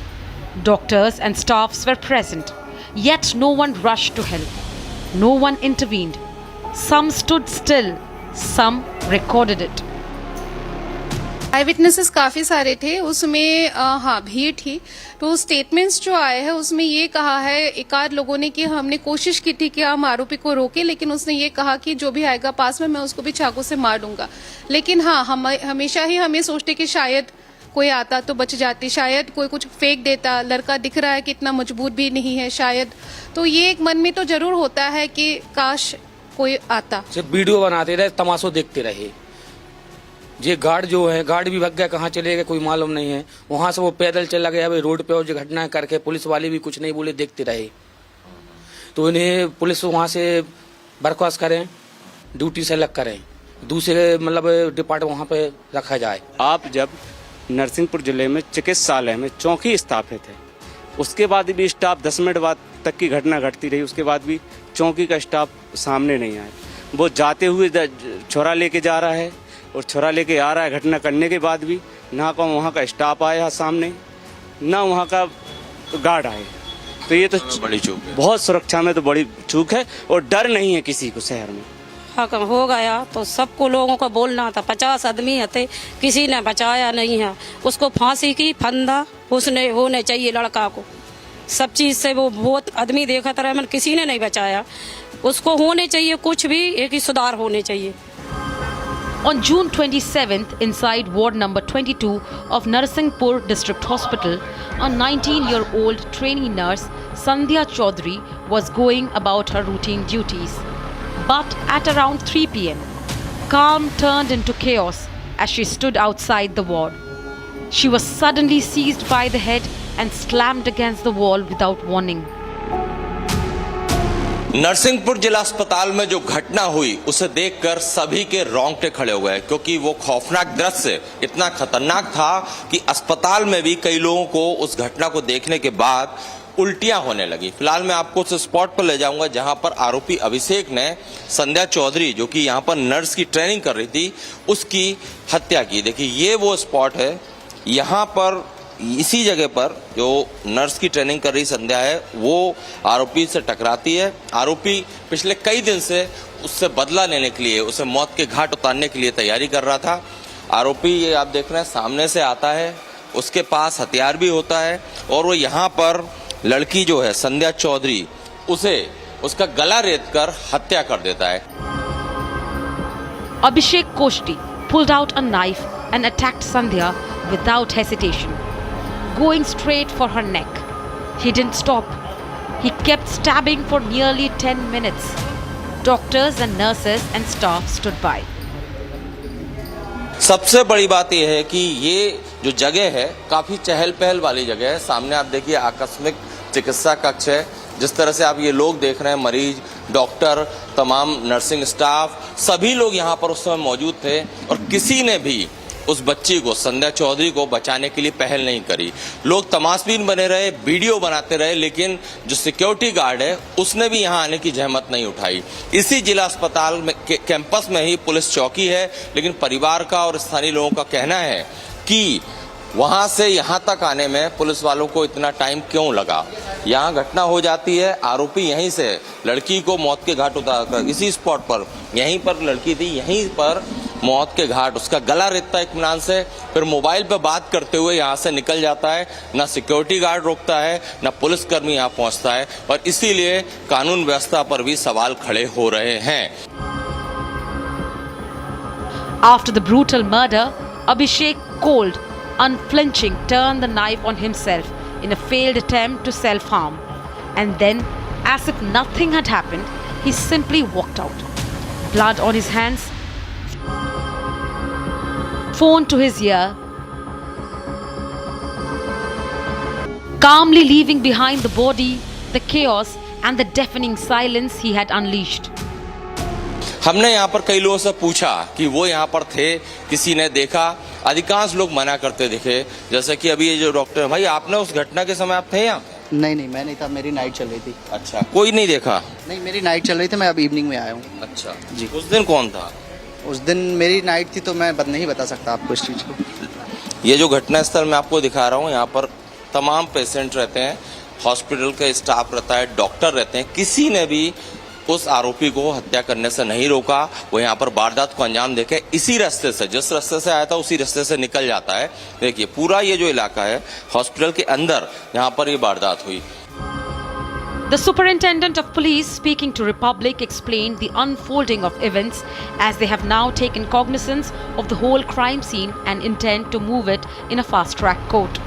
Doctors and staffs were present, yet no one rushed to help. No one intervened. Some stood still, some recorded it. I witnesses काफ़ी सारे थे उसमें हाँ भीड़ थी तो statements जो आए हैं उसमें ये कहा है एक आध लोगों ने कि हमने कोशिश की थी कि हम आरोपी को रोके लेकिन उसने ये कहा कि जो भी आएगा पास में मैं उसको भी चाकू से मार दूंगा लेकिन हाँ हम हमेशा ही हमें सोचते कि शायद कोई आता तो बच जाती शायद कोई कुछ फेंक देता लड़का दिख रहा है कि इतना मजबूत भी नहीं है शायद तो ये एक मन में तो जरूर होता है कि काश कोई आता सिर्फ वीडियो बनाते रहे तमाशा देखते रहे ये गार्ड जो है गार्ड भी भग गया कहाँ चले गए कोई मालूम नहीं है वहां से वो पैदल चला गया भाई रोड पे और जो घटना करके पुलिस वाले भी कुछ नहीं बोले देखते रहे तो इन्हें पुलिस वहां से बर्खास्त करें ड्यूटी से अलग करें दूसरे मतलब डिपार्टमेंट वहां पे रखा जाए। आप जब नरसिंहपुर जिले में चिकित्सालय में चौकी स्थापित है उसके बाद भी स्टाफ 10 मिनट बाद तक की घटना घटती रही उसके बाद भी चौकी का स्टाफ सामने नहीं आया वो जाते हुए छोरा लेके जा रहा है और छोरा लेके आ रहा है घटना करने के बाद भी ना को वहाँ का स्टाफ आया सामने ना वहाँ का गार्ड आए तो ये तो बड़ी चूक है बहुत सुरक्षा में तो बड़ी चूक है और डर नहीं है किसी को शहर में। हाँ हो गया तो सबको लोगों को बोलना था 50 आदमी थे किसी ने बचाया नहीं है उसको फांसी की फंदा उसने होने चाहिए लड़का को सब चीज़ से वो बहुत आदमी देखा था मन किसी ने नहीं बचाया उसको होने चाहिए कुछ भी एक ही सुधार होने चाहिए। On June 27th, inside ward number 22 of Narsinghpur District Hospital, a 19-year-old trainee nurse, Sandhya Chaudhary, was going about her routine duties. But at around 3 p.m., calm turned into chaos as she stood outside the ward. She was suddenly seized by the head and slammed against the wall without warning. Narsinghpur जिला अस्पताल में जो घटना हुई उसे देखकर सभी के रोंगटे खड़े हो गए क्योंकि वो खौफनाक दृश्य इतना खतरनाक था कि अस्पताल में भी कई लोगों को उस घटना को देखने के बाद उल्टियां होने लगी। फिलहाल मैं आपको उस स्पॉट पर ले जाऊंगा जहां पर आरोपी अभिषेक ने संध्या चौधरी जो कि यहां पर नर्स की ट्रेनिंग कर रही थी उसकी हत्या की। देखिए ये वो स्पॉट है, यहां पर इसी जगह पर जो नर्स की ट्रेनिंग कर रही संध्या है वो आरोपी से टकराती है। आरोपी पिछले कई दिन से उससे बदला लेने के लिए उसे मौत के घाट उतारने के लिए तैयारी कर रहा था। आरोपी ये आप देख रहे हैं सामने से आता है, उसके पास हथियार भी होता है और वो यहाँ पर लड़की जो है संध्या चौधरी उसे उसका गला रेत कर हत्या कर देता है। Abhishek Koshti pulled out a knife and attacked Sandhya without hesitation, going straight for her neck. He didn't stop. He kept stabbing for nearly 10 minutes. Doctors and nurses and staff stood by. सबसे बड़ी बात यह है कि ये जो जगह है काफी चहल पहल वाली जगह है। सामने आप देखिए आकस्मिक चिकित्सा कक्ष है। जिस तरह से आप ये लोग देख रहे हैं, मरीज, डॉक्टर, तमाम नर्सिंग स्टाफ, सभी लोग यहाँ पर उस समय मौजूद थे और किसी ने भी उस बच्ची को, संध्या चौधरी को बचाने के लिए पहल नहीं करी। लोग तमाशबीन बने रहे, वीडियो बनाते रहे, लेकिन जो सिक्योरिटी गार्ड है उसने भी यहाँ आने की जहमत नहीं उठाई। इसी जिला अस्पताल में कैंपस में ही पुलिस चौकी है, लेकिन परिवार का और स्थानीय लोगों का कहना है कि वहां से यहां तक आने में पुलिस वालों को इतना टाइम क्यों लगा। यहां घटना हो जाती है, आरोपी यहीं से लड़की को मौत के घाट उतारकर, इसी स्पॉट पर, यहीं पर लड़की थी, यहीं पर मौत के घाट, उसका गला रेतता है इत्मीनान से, फिर मोबाइल पर बात करते हुए यहां से निकल जाता है। ना सिक्योरिटी गार्ड रोकता है, ना पुलिसकर्मी यहां पहुंचता है, और इसीलिए कानून व्यवस्था पर भी सवाल खड़े हो रहे हैं। After the brutal murder, Abhishek, cold, unflinching, turned the knife on himself in a failed attempt to self-harm. And then, as if nothing had happened, he simply walked out. Blood on his hands, phone to his ear, calmly leaving behind the body, the chaos and the deafening silence he had unleashed. हमने यहाँ पर कई लोगों से पूछा कि वो यहाँ पर थे, किसी ने देखा। अधिकांश लोग मना करते दिखे, जैसे कि अभी ये जो डॉक्टर, भाई आपने उस घटना के समय आप थे यहाँ? नहीं, मैं नहीं था, मेरी नाइट चल रही थी। अच्छा, कोई नहीं देखा? नहीं, मेरी नाइट चल रही थी, मैं अब इवनिंग में आया हूँ। अच्छा जी। उस दिन कौन था? उस दिन मेरी नाइट थी, तो मैं नहीं बता सकता आपको इस चीज़ को। ये जो घटना स्थल मैं आपको दिखा रहा हूँ, यहाँ पर तमाम पेशेंट रहते हैं, हॉस्पिटल का स्टाफ रहता है, डॉक्टर रहते हैं, किसी ने भी उस आरोपी को हत्या करने से नहीं रोका। वो यहाँ पर वारदात को अंजाम देके इसी रास्ते से, जिस रास्ते से आया था उसी रास्ते से निकल जाता है। देखिए पूरा ये जो इलाका है हॉस्पिटल के अंदर, यहाँ पर ये वारदात हुई। The superintendent of police, speaking to Republic, explained the unfolding of events as they have now taken cognizance of the whole crime scene and intend to move it in a fast-track court.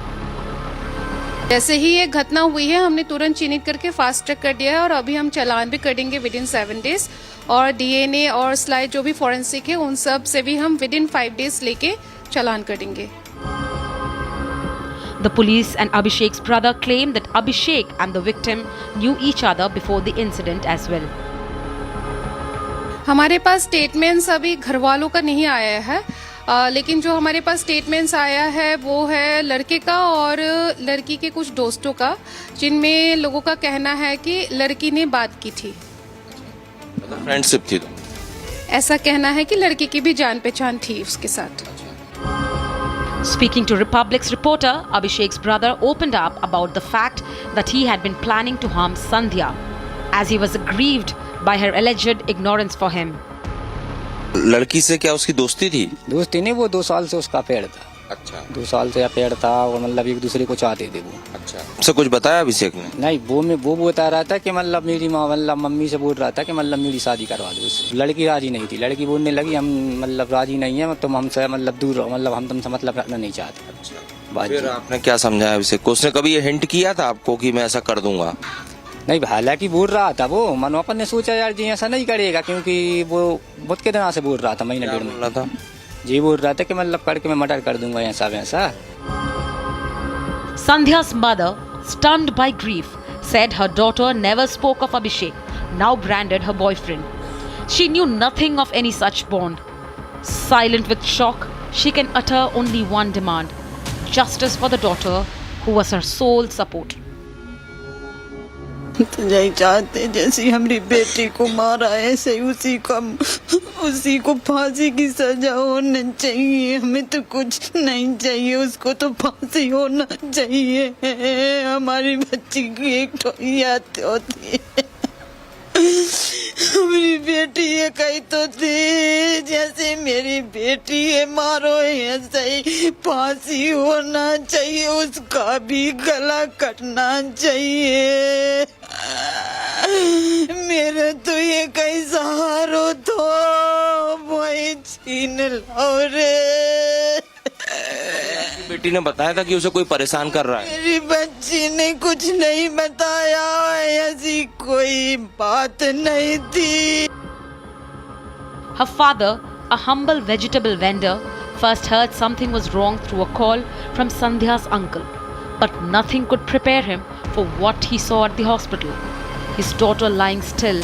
जैसे ही ये घटना हुई है हमने तुरंत चिन्हित करके fast track कर दिया है और अभी हम चालान भी करेंगे विद इन 7 days, और डीएनए और स्लाइड जो भी फॉरेंसिक है उन सब से भी हम विद इन 5 days लेके चालान करेंगे। The police and Abhishek's brother claim that Abhishek and the victim knew each other before the incident as well. हमारे पास स्टेटमेंट्स अभी घर वालों का नहीं आया है, लेकिन जो हमारे पास स्टेटमेंट्स आया है वो है लड़के का और लड़की के कुछ दोस्तों का, जिनमें लोगों का कहना है कि लड़की ने बात की थी, फ्रेंडशिप थी। तो ऐसा कहना है कि लड़की की भी जान पहचान थी उसके साथ। Speaking to Republic's reporter, Abhishek's brother opened up about the fact that he had been planning to harm Sandhya, as he was aggrieved by her alleged ignorance for him. लड़की से क्या उसकी दोस्ती थी? दोस्ती नहीं, वो 2 साल से उसका पेड़ था। अच्छा, 2 साल से पेड़ था और मतलब एक दूसरे को चाहते थे वो। अच्छा, उससे कुछ बताया अभिषेक ने? नहीं, वो बता रहा था कि मतलब मेरी माँ, मतलब मम्मी से बोल रहा था कि मतलब मेरी शादी करवा दो उससे। लड़की राजी नहीं थी, लड़की बोलने लगी हम मतलब राजी नहीं है, तुम हमसे मतलब दूर रहो, मतलब हम तुमसे मतलब रखना नहीं चाहते। अच्छा, फिर आपने क्या समझाया अभिषेक को? उसने कभी ये हिंट किया था आपको कि मैं ऐसा कर दूंगा? नहीं, हालांकि बोल रहा था वो, मनोपन ने सोचा यार जी ऐसा नहीं करेगा, क्योंकि वो बहुत के दिनों से बोल रहा था, महीना 1.5 महीना था जी, बोल रहा था कि मतलब करके मैं मर्डर कर दूंगा ऐसा वैसा। Sandhya's mother, stunned by grief, said her daughter never spoke of Abhishek, now branded her boyfriend. She knew nothing of any such bond. Silent with shock, she can utter only one demand: justice for the daughter who was her sole support. तो यही चाहते जैसी हमारी बेटी को मारा है ऐसे उसी को फांसी की सजा होना चाहिए। हमें तो कुछ नहीं चाहिए, उसको तो फांसी होना चाहिए। हमारी बच्ची की एक तो याद होती है, मेरी बेटी ये कही तो थी जैसे मेरी बेटी है, मारो ऐसा ही फांसी होना चाहिए, उसका भी गला कटना चाहिए। मेरे तो ये कई सहारो तो वही छीन लो रे। बेटी ने बताया था कि उसे कोई परेशान कर रहा है? मेरी बच्ची ने कुछ नहीं बताया, ऐसी कोई बात नहीं थी। Her father, a humble vegetable vendor, first heard something was wrong through a call from Sandhya's uncle, but nothing could prepare him for what he saw at the hospital. His daughter lying still,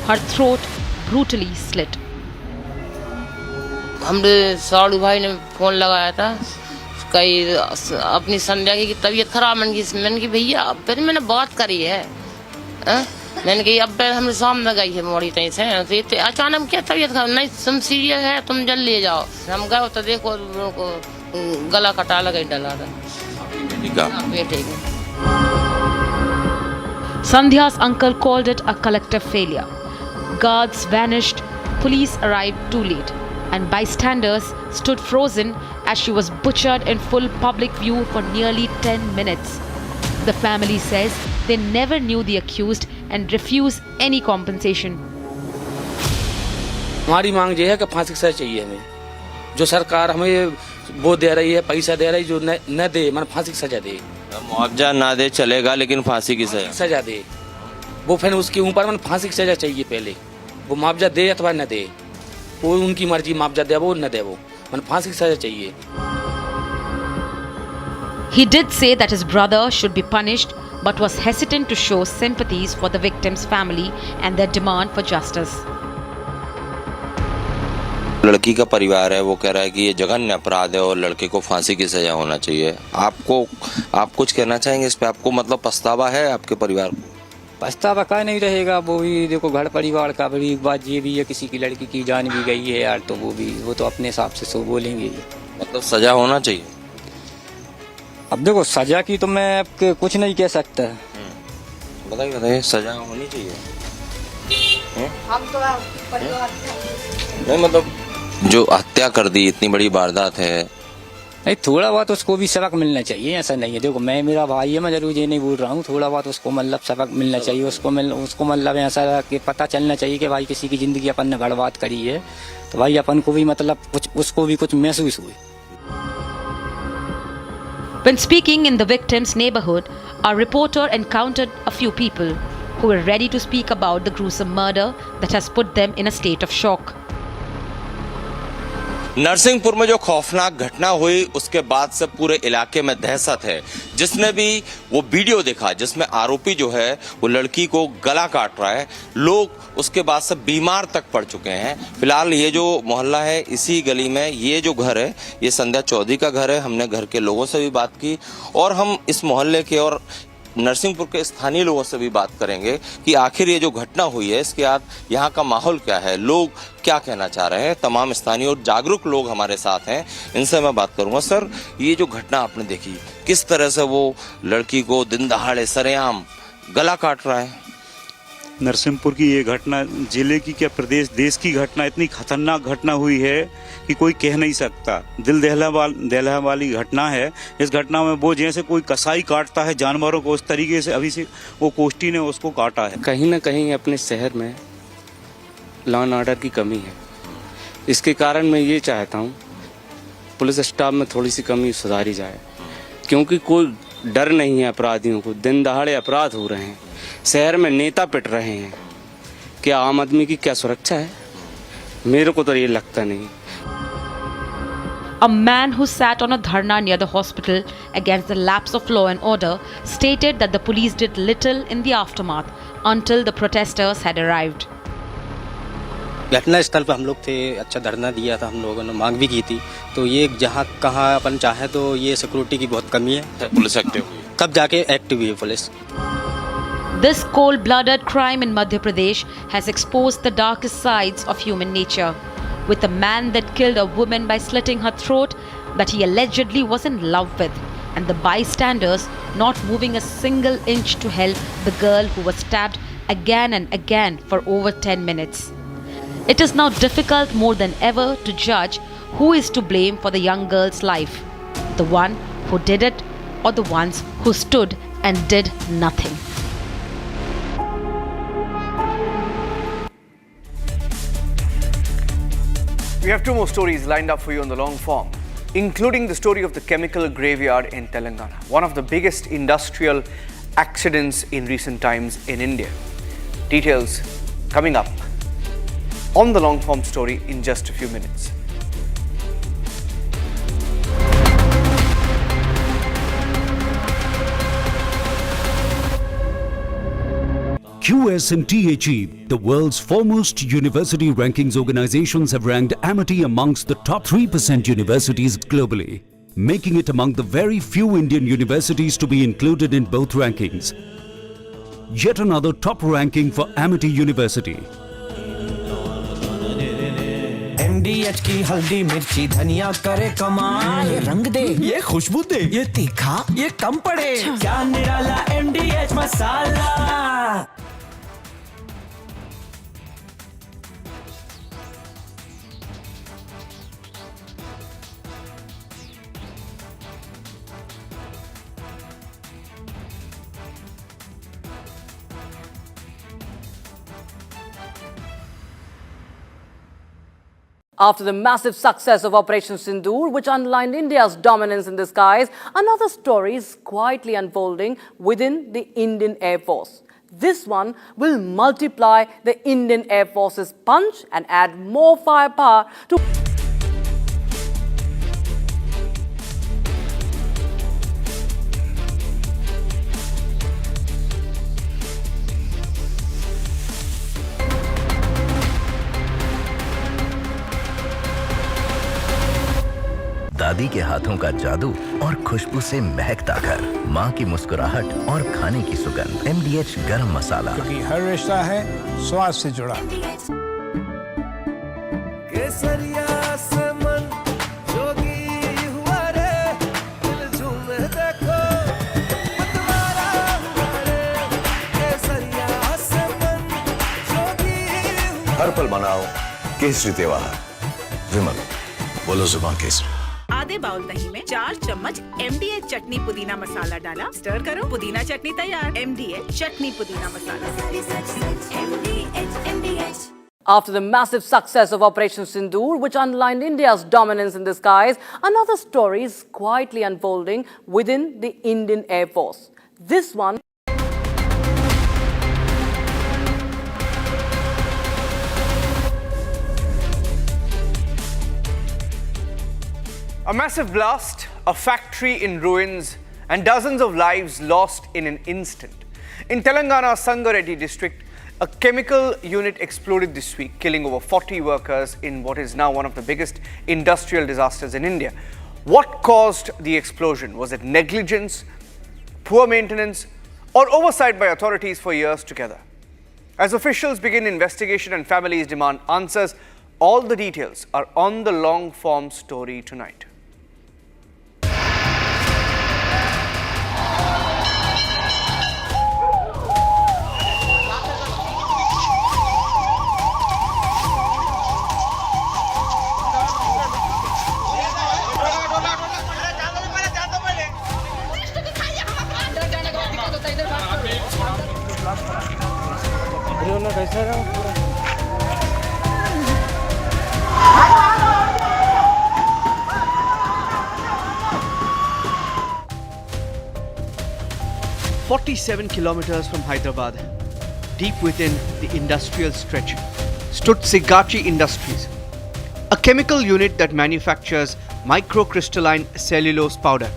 her throat brutally slit. हमने साड़ू भाई ने phone लगाया था कई अपनी संध्या की तबीयत खराब। मैंने की भैया फिर मैंने बात करी है मैंने कही अब हम शाम में गई है मोड़ी तई से तो अचानक क्या तबीयत खराब नहीं तुम सीरियस है तुम जल्द ले जाओ। हम गए तो देखो गला कटा लगा डला था बेटे का। Sandhya's uncle called it a collective failure. Guards vanished, police arrived too late, and bystanders stood frozen as she was butchered in full public view for nearly 10 minutes. The family says they never knew the accused and refuse any compensation. हमारी मांग ये है कि फांसी की सजा चाहिए हमें। जो सरकार हमें वो दे रही है पैसा दे रही जो न दे मन फांसी की सजा दे। मुआवजा ना दे चलेगा लेकिन फांसी की सजा दे। वो फिर उसके ऊपर मन फांसी की सजा चाहिए पहले। वो मुआवजा दे अथवा न दे वो उनकी मर्जी मुआवजा दे वो न दे वो मन फांसी की सजा चाहिए। He did say that his brother should be punished but was hesitant to show sympathies for the victim's family and their demand for justice. लड़की का परिवार है वो कह रहा है कि ये जघन्य अपराध है और लड़के को फांसी की सजा होना चाहिए। आप कुछ कहना चाहेंगे इस पे? आपको मतलब पछतावा है आपके परिवार को? पछतावा का नहीं रहेगा। वो भी देखो घर परिवार का बड़ी बात ये भी है किसी की लड़की की जान भी गई है यार तो वो तो अपने हिसाब से सो बोलेंगे। मतलब सजा होना चाहिए। अब देखो सजा की तो मैं कुछ नहीं कह सकता। बताइए सजा होनी चाहिए। हम तो परिवार नहीं मतलब जो हत्या कर दी इतनी बड़ी वारदात है नहीं थोड़ा बहुत उसको भी सबक मिलना चाहिए। ऐसा नहीं है देखो मैं मेरा भाई है मैं जरूर ये नहीं बोल रहा हूँ थोड़ा बहुत उसको मतलब सबक मिलना चाहिए। उसको मतलब ऐसा कि पता चलना चाहिए कि भाई किसी की जिंदगी अपन ने बर्बाद करी है तो भाई अपन को भी मतलब कुछ उसको भी कुछ महसूस हुए। When speaking in the victim's neighborhood, our reporter encountered a few people who were ready to speak about the gruesome murder that has put them in a state of shock. Narsinghpur में जो खौफनाक घटना हुई उसके बाद से पूरे इलाके में दहशत है। जिसने भी वो वीडियो देखा जिसमें आरोपी जो है वो लड़की को गला काट रहा है लोग उसके बाद से बीमार तक पड़ चुके हैं। फिलहाल ये जो मोहल्ला है इसी गली में ये जो घर है ये संध्या चौधरी का घर है। हमने घर के लोगों से भी बात की और हम इस मोहल्ले के और नरसिंहपुर के स्थानीय लोगों से भी बात करेंगे कि आखिर ये जो घटना हुई है इसके बाद यहाँ का माहौल क्या है लोग क्या कहना चाह रहे हैं। तमाम स्थानीय और जागरूक लोग हमारे साथ हैं इनसे मैं बात करूंगा। सर ये जो घटना आपने देखी किस तरह से वो लड़की को दिन दहाड़े सरेआम गला काट रहा है? नरसिंहपुर की ये घटना जिले की क्या प्रदेश देश की घटना इतनी खतरनाक घटना हुई है कि कोई कह नहीं सकता। दिल दहला वाली घटना है। इस घटना में वो जैसे कोई कसाई काटता है जानवरों को उस तरीके से अभी से वो कोष्टी ने उसको काटा है। कहीं ना कहीं अपने शहर में लॉ एंड ऑर्डर की कमी है। इसके कारण मैं ये चाहता हूँ पुलिस स्टाफ में थोड़ी सी कमी सुधारी जाए क्योंकि कोई डर नहीं है अपराधियों को। दिन दहाड़े अपराध हो रहे हैं शहर में नेता पिट रहे हैं। क्या आम आदमी की क्या सुरक्षा है? मेरे को तो ये लगता नहीं। A man who sat on a dharna near the hospital against the lapse of law and order stated that the police did little in the aftermath until the protesters had arrived. घटना स्थल पर हम लोग थे अच्छा धरना दिया था हम लोगों ने मांग भी की थी तो ये जहाँ कहाँ अपन चाहे तो ये सिक्योरिटी की बहुत कमी है। पुलिस एक्टिव हुई तब जाके एक्टिव हुई police. This cold-blooded crime in Madhya Pradesh has exposed the darkest sides of human nature, with a man that killed a woman by slitting her throat that he allegedly was in love with, and the bystanders not moving a single inch to help the girl who was stabbed again and again for over 10 minutes. It is now difficult more than ever to judge who is to blame for the young girl's life, the one who did it or the ones who stood and did nothing. We have two more stories lined up for you on the long form, including the story of the chemical graveyard in Telangana, one of the biggest industrial accidents in recent times in India. Details coming up on the long form story in just a few minutes. QS and THE, the world's foremost university rankings organizations, have ranked Amity amongst the top 3% universities globally, making it among the very few Indian universities to be included in both rankings. Yet another top ranking for Amity University. MDH की हल्दी मिर्ची धनिया करे कमाल, ये रंग दे, ये खुशबू दे, ये तीखा, ये कम पड़े, क्या निराला MDH masala. After the massive success of Operation Sindoor, which underlined India's dominance in the skies, another story is quietly unfolding within the Indian Air Force. This one will multiply the Indian Air Force's punch and add more firepower to... दादी के हाथों का जादू और खुशबू से महकता घर, माँ की मुस्कुराहट और खाने की सुगंध। MDH गरम मसाला, क्योंकि हर रिश्ता है स्वाद से जुड़ा। केसरिया से मन जोगी हुआ रे, दिल झूमे देखो मतवारा हुआ रे, केसरिया से मन जोगी हुआ। हर पल मनाओ केसरी त्योहार। विमल, बोलो जुबान केसरी। आधे बाउल दही में 4 चम्मच MDH चटनी पुदीना मसाला डाला, स्टर करो, पुदीना चटनी तैयार। MDH चटनी पुदीना मसाला। After the massive success of Operation Sindoor, which underlined India's dominance in the skies, another story is quietly unfolding within the Indian Air Force. This one... A massive blast, a factory in ruins, and dozens of lives lost in an instant. In Telangana's Sangareddy district, a chemical unit exploded this week, killing over 40 workers in what is now one of the biggest industrial disasters in India. What caused the explosion? Was it negligence, poor maintenance, or oversight by authorities for years together? As officials begin investigation and families demand answers, all the details are on the long-form story tonight. कैसा रहा पूरा? 47 kilometers from Hyderabad, deep within the industrial stretch, stood Sigachi Industries, a chemical unit that manufactures microcrystalline cellulose powder,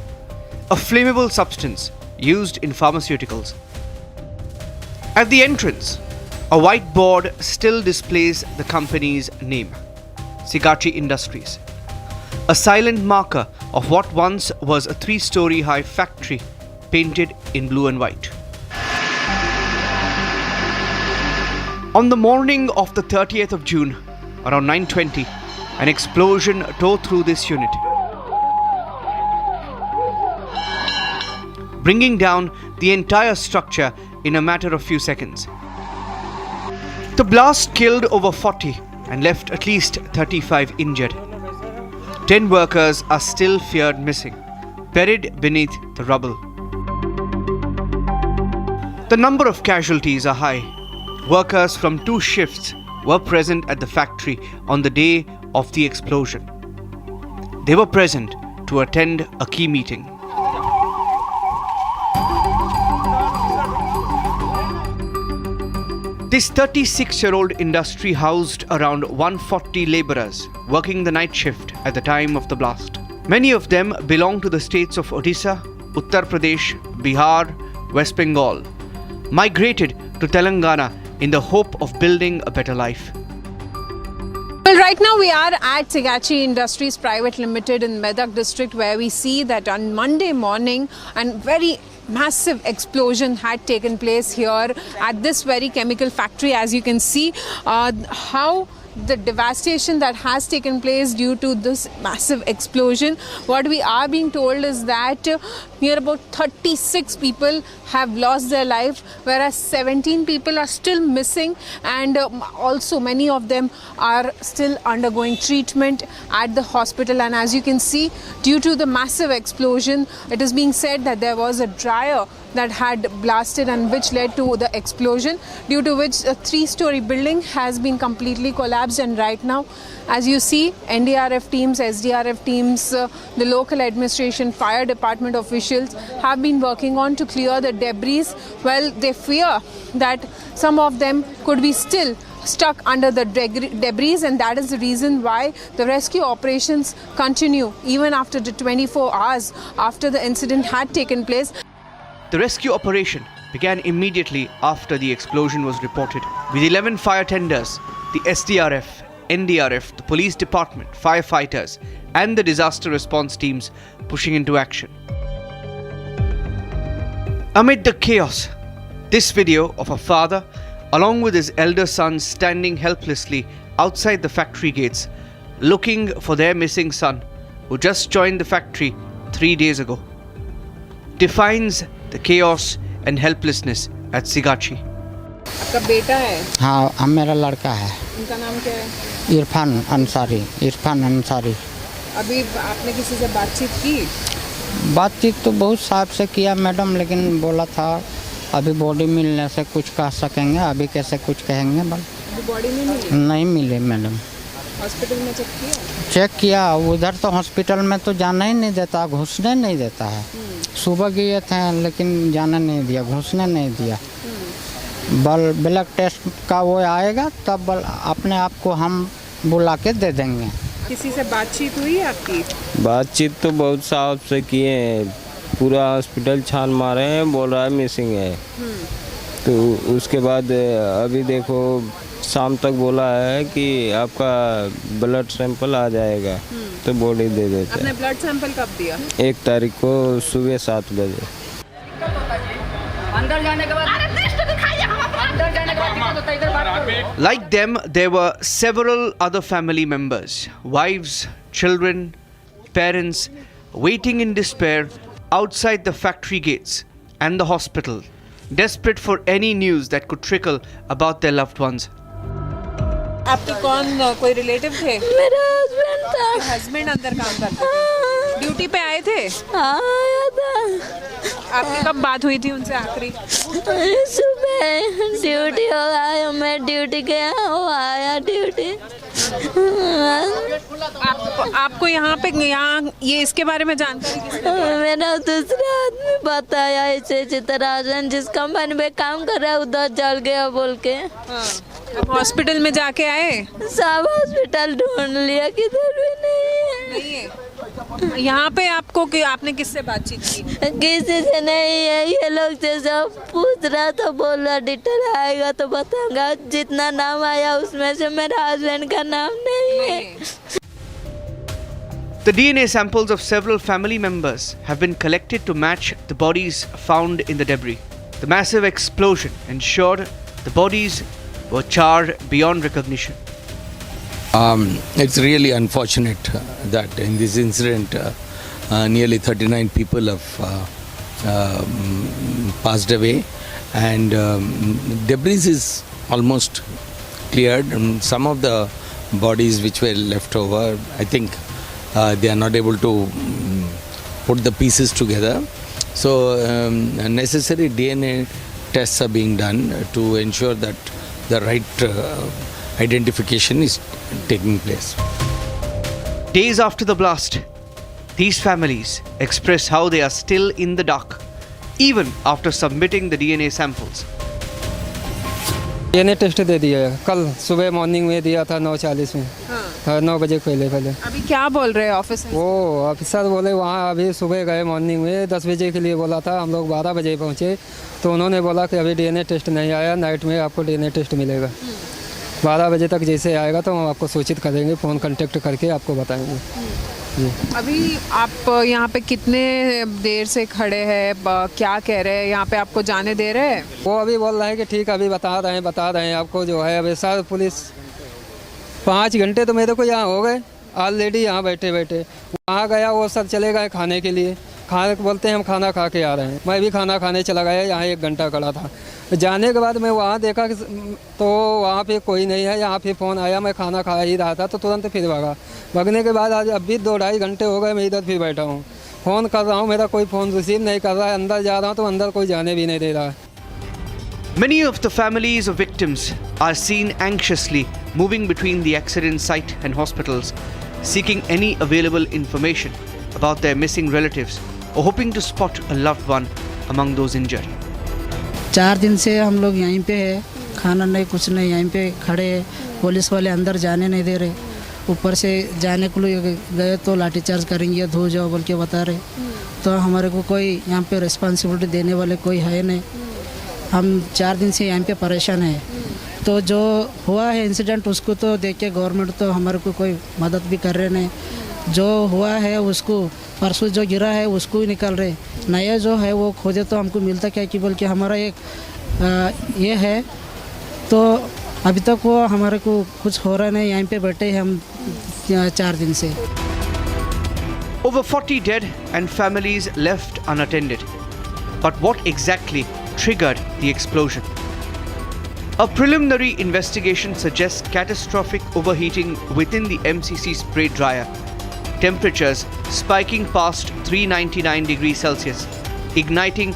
a flammable substance used in pharmaceuticals. At the entrance, a white board still displays the company's name, Sigachi Industries, a silent marker of what once was a 3-story high factory painted in blue and white. On the morning of the 30th of June, around 9:20, an explosion tore through this unit, bringing down the entire structure in a matter of few seconds. The blast killed over 40 and left at least 35 injured. 10 workers are still feared missing, buried beneath the rubble. The number of casualties are high. Workers from 2 shifts were present at the factory on the day of the explosion. They were present to attend a key meeting. This 36-year-old industry housed around 140 laborers working the night shift at the time of the blast. Many of them belong to the states of Odisha, Uttar Pradesh, Bihar, West Bengal, migrated to Telangana in the hope of building a better life. Well, right now we are at Sigachi Industries Private Limited in Medak district, where we see that on Monday morning a very massive explosion had taken place here at this very chemical factory. As you can see how the devastation that has taken place due to this massive explosion. What we are being told is that near about 36 people have lost their life, whereas 17 people are still missing, and also many of them are still undergoing treatment at the hospital. And as you can see, due to the massive explosion, it is being said that there was a dryer that had blasted and which led to the explosion, due to which a 3-story building has been completely collapsed. And right now, as you see, NDRF teams, SDRF teams, the local administration, fire department officials have been working on to clear the debris. Well, they fear that some of them could be still stuck under the debris, and that is the reason why the rescue operations continue even after the 24 hours after the incident had taken place. The rescue operation began immediately after the explosion was reported, with 11 fire tenders, the SDRF, NDRF, the police department, firefighters and the disaster response teams pushing into action. Amid the chaos, this video of a father along with his elder son standing helplessly outside the factory gates looking for their missing son who just joined the factory 3 days ago defines the chaos and helplessness at Sigachi. आपका बेटा है? हाँ, अब मेरा लड़का है। उनका नाम क्या है? इरफान अंसारी। अभी आपने किसी से बातचीत की? बातचीत तो बहुत साहब से किया मैडम, लेकिन बोला था अभी बॉडी मिलने से कुछ कह सकेंगे, अभी कैसे कुछ कहेंगे। बॉडी नहीं मिली मैडम। हॉस्पिटल में चेक किया? चेक किया, उधर तो हॉस्पिटल में तो जाना ही नहीं देता, घुसने नहीं देता है। सुबह गए थे लेकिन जाना नहीं दिया, घुसने नहीं दिया। ब्लड टेस्ट का वो आएगा तब अपने आप को हम बुला के दे देंगे। किसी से बातचीत हुई आपकी? बातचीत तो बहुत साहब से किए हैं, पूरा हॉस्पिटल छान मारे हैं, बोल रहा है मिसिंग है। तो उसके बाद अभी देखो शाम तक बोला है कि आपका ब्लड सैंपल आ जाएगा तो बॉडी दे देते हैं। आपने ब्लड सैंपल कब दिया? 1 तारीख को सुबह 7 बजे। अंदर जाने के बाद Like them, there were several other family members, wives, children, parents, waiting in despair outside the factory gates and the hospital, desperate for any news that could trickle about their loved ones. आपके कौन कोई relative थे? मेरा husband था। Husband अंदर काम करते थे? ड्यूटी पे आए थे? हाँ, आया था। आपकी कब बात हुई थी उनसे आखिरी? सुबह ड्यूटी हो गया, मैं ड्यूटी गया, वो आया ड्यूटी। आपको यहाँ ये इसके बारे में जानकारी किसने दी? मेरा दूसरा आदमी बताया, ऐसे तरह जिस कंपनी में काम कर रहा है उधर जल गया बोल के। आप हॉस्पिटल में जाके आए? सब हॉस्पिटल ढूंढ लिया, किधर भी नहीं है। यहाँ पे आपने किससे बातचीत की? किसी से नहीं है, ये लोग से सब पूछ रहा था, बोल रहा डिटेल आएगा तो बताऊंगा। जितना नाम आया उसमें से मेरा हस्बैंड का नाम नहीं है। The DNA samples of several family members have been collected to match the bodies found in the debris. The massive explosion ensured the bodies were charred beyond recognition. It's really unfortunate that in this incident nearly 39 people have passed away, and debris is almost cleared. Some of the bodies which were left over, I think they are not able to put the pieces together. So necessary DNA tests are being done to ensure that the right identification is taking place. Days after the blast, these families express how they are still in the dark, even after submitting the DNA samples. DNA test दे दिया, कल सुबह morning में दिया था 9:40 में। हाँ 9 बजे खोले पहले। अभी क्या बोल रहे हैं ऑफिसर? वो ऑफिसर बोले वहाँ अभी सुबह गए मॉर्निंग में 10 बजे के लिए बोला था, हम लोग 12 बजे पहुँचे तो उन्होंने बोला कि अभी DNA टेस्ट नहीं आया, नाइट में आपको DNA टेस्ट मिलेगा। 12 बजे तक जैसे आएगा तो हम आपको सूचित करेंगे, फ़ोन कांटेक्ट करके आपको बताएंगे। जी। अभी आप यहाँ पे कितने देर से खड़े हैं, क्या कह रहे हैं, यहाँ पे आपको जाने दे रहे हैं? वो अभी बोल रहे हैं कि ठीक अभी बता रहे हैं आपको जो है। अभी सर पुलिस 5 घंटे तो मेरे को यहाँ हो गए ऑलरेडी यहाँ बैठे वहाँ गया, वो सर चले गए खाने के लिए, खाने बोलते हैं हम खाना खा के आ रहे हैं। मैं भी खाना खाने चला गया, यहाँ 1 घंटा खड़ा था। जाने के बाद मैं वहाँ देखा कि तो वहाँ पे कोई नहीं है, यहाँ पे फ़ोन आया, मैं खाना खा ही रहा था तो तुरंत फिर भागने के बाद आज अभी 2-2.5 घंटे हो गए मैं इधर फिर बैठा हूँ, फ़ोन कर रहा हूँ, मेरा कोई फ़ोन रिसीव नहीं कर रहा है। अंदर जा रहा हूँ तो अंदर कोई जाने भी नहीं दे रहा है। Many of the families of victims are seen anxiously moving between the accident site and hospitals, seeking any available information about their missing relatives or hoping to spot a loved one among those injured. 4 दिन से हम लोग यहीं पे है, खाना नहीं कुछ नहीं, यहीं पे खड़े हैं। पुलिस वाले अंदर जाने नहीं दे रहे, ऊपर से जाने को गए तो लाठीचार्ज करेंगे, धो जाओ बोल के बता रहे। तो हमारे को कोई यहाँ पे रिस्पॉन्सिबिलिटी देने वाले कोई है नहीं। हम 4 दिन से यहाँ पे परेशान हैं। तो जो हुआ है इंसिडेंट उसको तो देख के गवर्नमेंट तो हमारे को कोई मदद भी कर रहे नहीं। जो हुआ है उसको परसों जो गिरा है उसको ही निकाल रहे, नया जो है वो खोजे तो हमको मिलता क्या कि बोल के हमारा एक ये है। तो अभी तक वो हमारे को कुछ हो रहा नहीं, यहीं पे बैठे हैं हम 4 दिन से। Over 40 dead and families left unattended. But what exactly triggered the explosion? A preliminary investigation suggests catastrophic overheating within the MCC spray dryer. Temperatures spiking past 399 degrees Celsius, igniting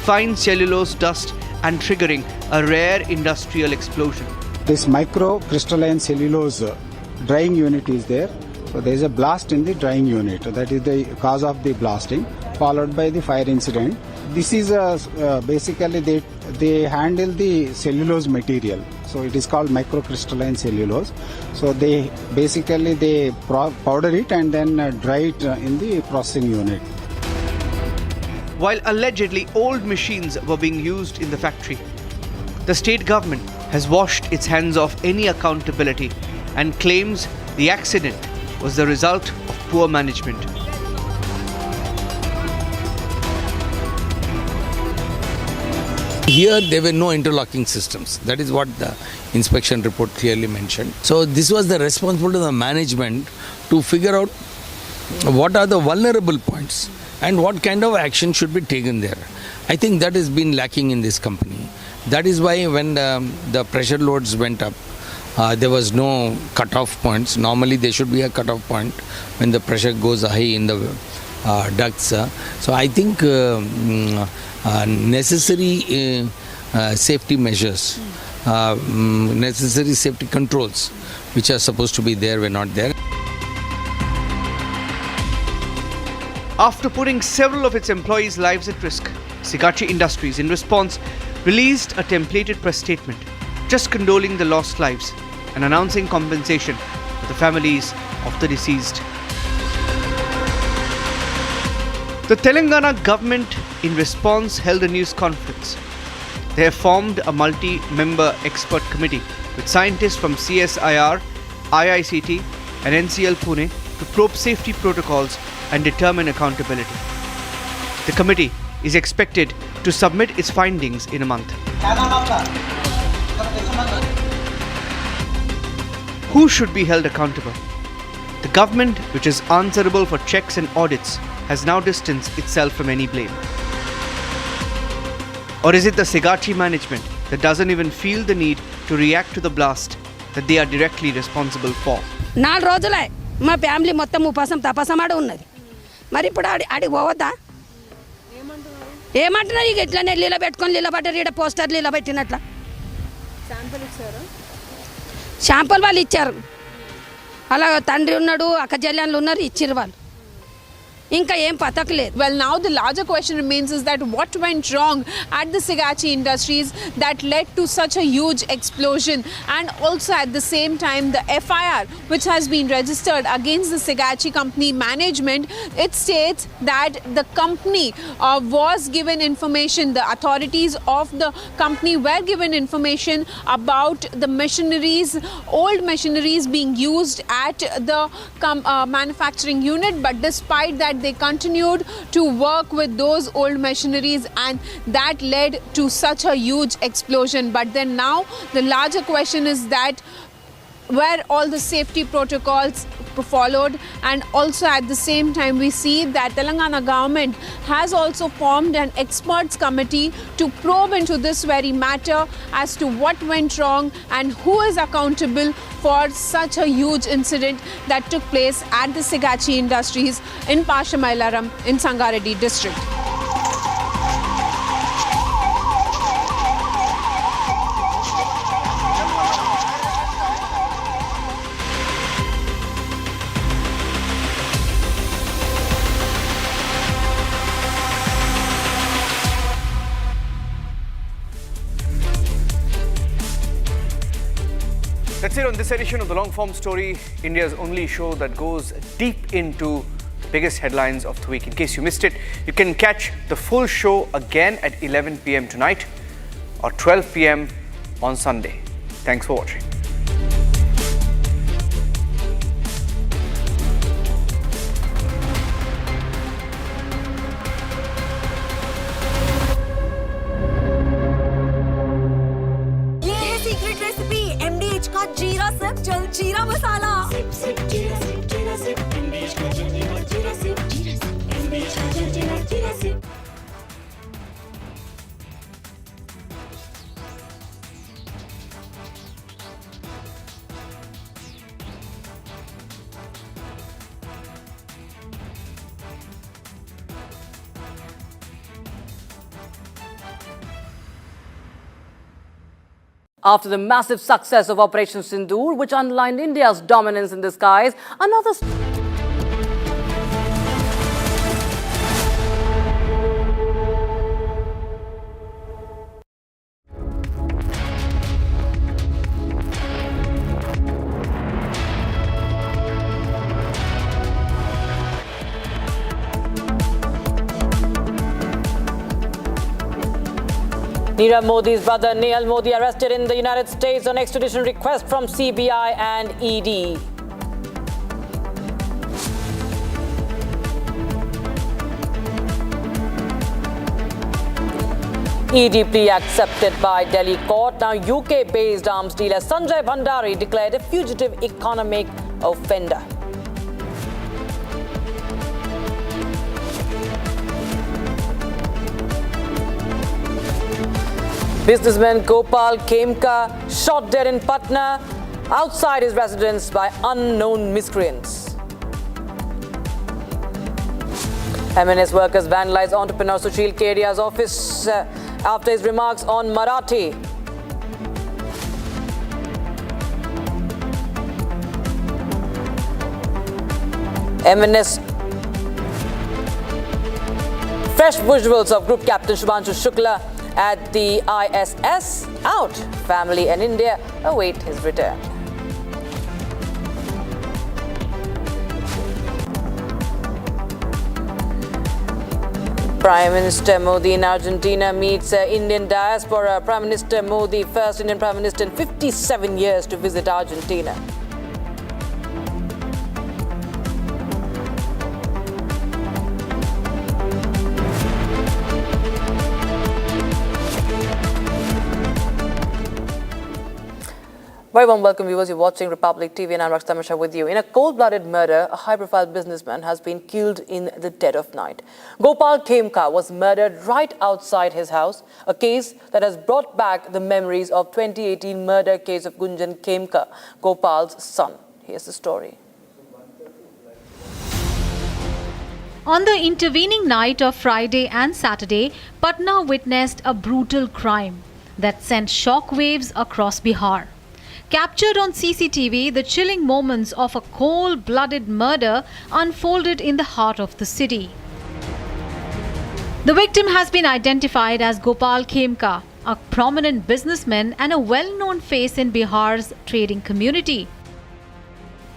fine cellulose dust and triggering a rare industrial explosion. This microcrystalline cellulose drying unit is there. So there is a blast in the drying unit. That is the cause of the blasting, followed by the fire incident. This is basically they handle the cellulose material. So it is called microcrystalline cellulose. So they powder it and then dry it in the processing unit. While allegedly old machines were being used in the factory, the state government has washed its hands of any accountability and claims the accident was the result of poor management. Here there were no interlocking systems. That is what the inspection report clearly mentioned. So this was the responsibility of the management to figure out what are the vulnerable points and what kind of action should be taken there. I think that has been lacking in this company. That is why when the pressure loads went up, there was no cut-off points. Normally there should be a cut-off point when the pressure goes high in the ducts. So I think necessary safety measures, necessary safety controls which are supposed to be there were not there. After putting several of its employees' lives at risk, Sigachi Industries, in response, released a templated press statement just condoling the lost lives and announcing compensation to the families of the deceased. The Telangana government, in response, held a news conference. They have formed a multi-member expert committee with scientists from CSIR, IICT and NCL Pune to probe safety protocols and determine accountability. The committee is expected to submit its findings in a month. Who should be held accountable? The government, which is answerable for checks and audits, has now distanced itself from any blame. Or is it the Sigachi management that doesn't even feel the need to react to the blast that they are directly responsible for? 4 రోజులే మా family మొత్తం ఉపాసం తపసమాడ ఉన్నది. మరి ఇప్పుడు ఆడి పోవద్దా? ఏమంటున్నారు? ఇక ఇట్లనే లీల పెట్టుకొని లీల పడ్డారు, ఇక్కడ పోస్టర్ లీల పెట్టినట్ల. శాంపుల్ వాళ్ళు ఇచ్చారు. అలా తండ్రి ఉన్నాడు, అక్క చెల్లెళ్ళు ఉన్నారు, ఇచ్చిర్రు వాళ్ళు. ఇంకా ఏం పతకలేదు. Well, now the larger question remains is that what went wrong at the Sigachi Industries that led to such a huge explosion, and also at the same time the FIR which has been registered against the Sigachi company management, it states that the company was given information, the authorities of the company were given information about the machineries, old machineries being used at the manufacturing unit, but despite that they continued to work with those old machineries, and that led to such a huge explosion. But then now the larger question is that were all the safety protocols followed, and also at the same time we see that Telangana government has also formed an experts committee to probe into this very matter as to what went wrong and who is accountable for such a huge incident that took place at the Sigachi Industries in Pashamailaram in Sangareddy district. That's it on this edition of the Long Form Story, India's only show that goes deep into the biggest headlines of the week. In case you missed it, you can catch the full show again at 11 p.m. tonight or 12 p.m. on Sunday. Thanks for watching. जीरा सिर्फ जलजीरा मसाला After the massive success of Operation Sindoor, which underlined India's dominance in the skies, another... Nirav Modi's brother Nehal Modi arrested in the United States on extradition request from CBI and ED. ED plea accepted by Delhi court. Now UK-based arms dealer Sanjay Bhandari declared a fugitive economic offender. Businessman Gopal Khemka shot dead in Patna outside his residence by unknown miscreants. MNS workers vandalized entrepreneur Sushil Kedia's office after his remarks on Marathi. MNS fresh visuals of Group Captain Shubhanshu Shukla at the ISS out. Family and India await his return. Prime Minister Modi in Argentina meets Indian diaspora. Prime Minister Modi, first Indian Prime Minister in 57 years to visit Argentina. Very warm welcome, viewers. You're watching Republic TV and I'm Raksh Tamasha with you. In a cold-blooded murder, a high-profile businessman has been killed in the dead of night. Gopal Khemka was murdered right outside his house, a case that has brought back the memories of 2018 murder case of Gunjan Khemka, Gopal's son. Here's the story. On the intervening night of Friday and Saturday, Patna witnessed a brutal crime that sent shockwaves across Bihar. Captured on CCTV, the chilling moments of a cold-blooded murder unfolded in the heart of the city. The victim has been identified as Gopal Khemka, a prominent businessman and a well-known face in Bihar's trading community.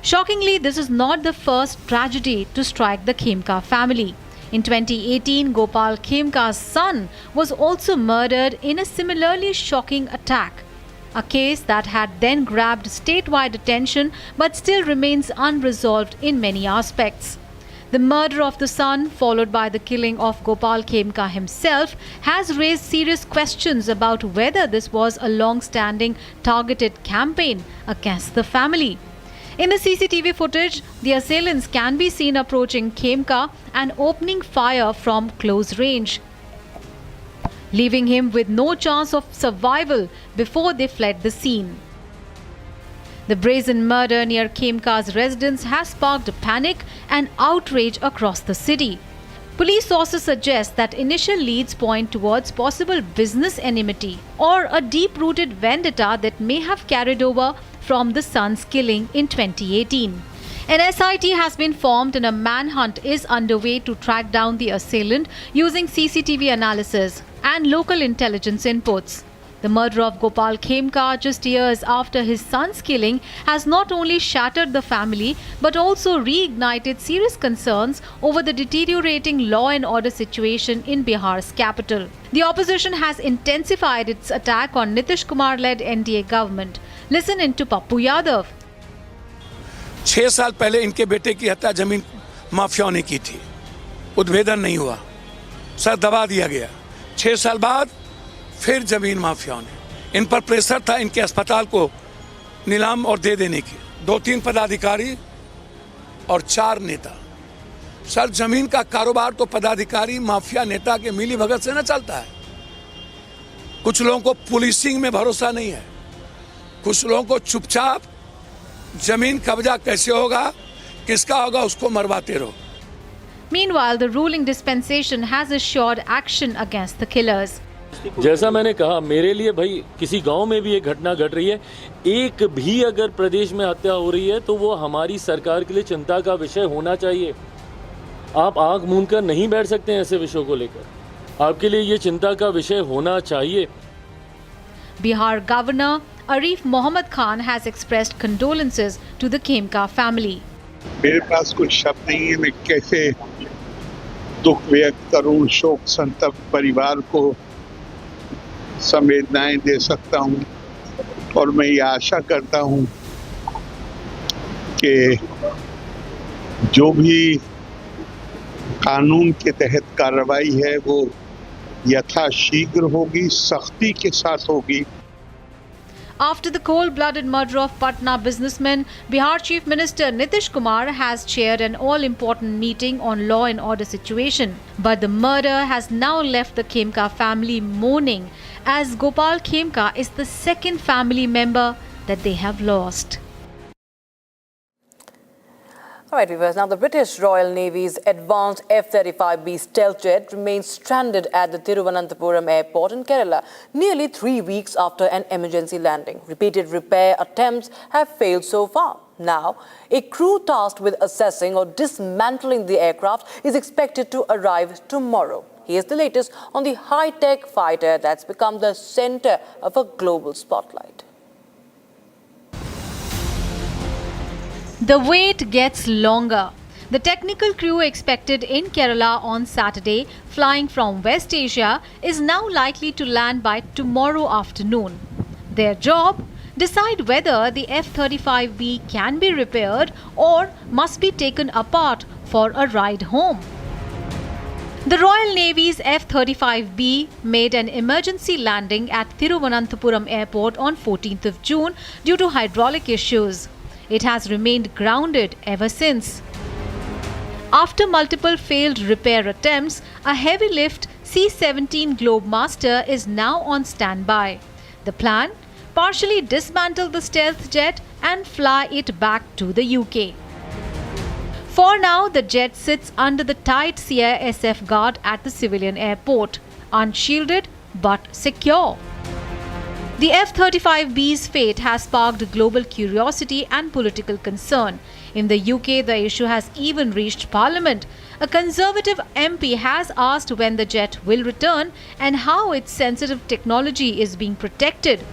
Shockingly, this is not the first tragedy to strike the Khemka family. In 2018, Gopal Khemka's son was also murdered in a similarly shocking attack, a case that had then grabbed statewide attention but still remains unresolved in many aspects. The murder of the son, followed by the killing of Gopal Khemka himself, has raised serious questions about whether this was a long-standing targeted campaign against the family. In the CCTV footage, the assailants can be seen approaching Khemka and opening fire from close range, leaving him with no chance of survival before they fled the scene. The brazen murder near Khemka's residence has sparked panic and outrage across the city. Police sources suggest that initial leads point towards possible business enmity or a deep-rooted vendetta that may have carried over from the son's killing in 2018. An SIT has been formed and a manhunt is underway to track down the assailant using CCTV analysis and local intelligence inputs. The murder of Gopal Khemka just years after his son's killing has not only shattered the family but also reignited serious concerns over the deteriorating law and order situation in Bihar's capital. The opposition has intensified its attack on Nitish Kumar-led NDA government. Listen into Pappu Yadav. 6 साल पहले इनके बेटे की हत्या जमीन माफियाओं ने की थी, उद्भेदन नहीं हुआ, सर दबा दिया गया। 6 साल बाद फिर जमीन माफियाओं ने, इन पर प्रेशर था इनके अस्पताल को नीलाम और दे देने की। 2-3 पदाधिकारी और 4 नेता। सर जमीन का कारोबार तो पदाधिकारी माफिया नेता के मिली भगत से न चलता है। कुछ लोगों को पुलिसिंग में भरोसा नहीं है, कुछ लोगों को चुपचाप जमीन कब्जा कैसे होगा, किसका होगा उसको मरवाते रहो। Meanwhile, the ruling dispensation has assured action against the killers. जैसा मैंने कहा, मेरे लिए भाई किसी गांव में भी एक घटना घट रही है, एक भी अगर प्रदेश में हत्या हो रही है तो वो हमारी सरकार के लिए चिंता का विषय होना चाहिए। आप आंख मूंद कर नहीं बैठ सकते हैं ऐसे विषयों को लेकर, आपके लिए ये चिंता का विषय होना चाहिए। Bihar Governor Arif Mohammad Khan has expressed condolences to the Khemka family. मेरे पास कुछ शब्द नहीं है, मैं कैसे दुख व्यक्त करूं, शोक संतप्त परिवार को संवेदनाएं दे सकता हूं और मैं ये आशा करता हूं कि जो भी कानून के तहत कार्रवाई है वो यथाशीघ्र होगी, सख्ती के साथ होगी। After the cold-blooded murder of Patna businessman, Bihar Chief Minister Nitish Kumar has chaired an all-important meeting on law and order situation. But the murder has now left the Khemka family mourning, as Gopal Khemka is the second family member that they have lost. All right, viewers. Now, the British Royal Navy's advanced F-35B stealth jet remains stranded at the Thiruvananthapuram airport in Kerala, nearly 3 weeks after an emergency landing. Repeated repair attempts have failed so far. Now, a crew tasked with assessing or dismantling the aircraft is expected to arrive tomorrow. Here's the latest on the high-tech fighter that's become the center of a global spotlight. The wait gets longer. The technical crew expected in Kerala on Saturday, flying from West Asia, is now likely to land by tomorrow afternoon. Their job? Decide whether the F-35B can be repaired or must be taken apart for a ride home. The Royal Navy's F-35B made an emergency landing at Thiruvananthapuram Airport on 14th of June due to hydraulic issues. It has remained grounded ever since. After multiple failed repair attempts, a heavy-lift C-17 Globemaster is now on standby. The plan? Partially dismantle the stealth jet and fly it back to the UK. For now, the jet sits under the tight CISF guard at the civilian airport, unshielded but secure. The F-35B's fate has sparked global curiosity and political concern. In the UK, the issue has even reached Parliament. A Conservative MP has asked when the jet will return and how its sensitive technology is being protected.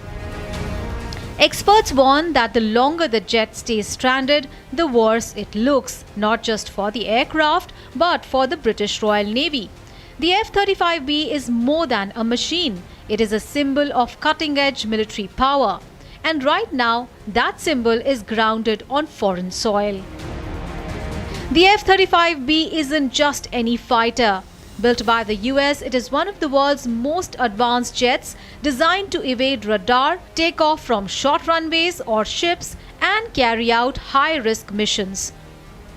Experts warn that the longer the jet stays stranded, the worse it looks, not just for the aircraft, but for the British Royal Navy. The F-35B is more than a machine. It is a symbol of cutting-edge military power. And right now, that symbol is grounded on foreign soil. The F-35B isn't just any fighter. Built by the US, it is one of the world's most advanced jets, designed to evade radar, take off from short runways or ships, and carry out high-risk missions.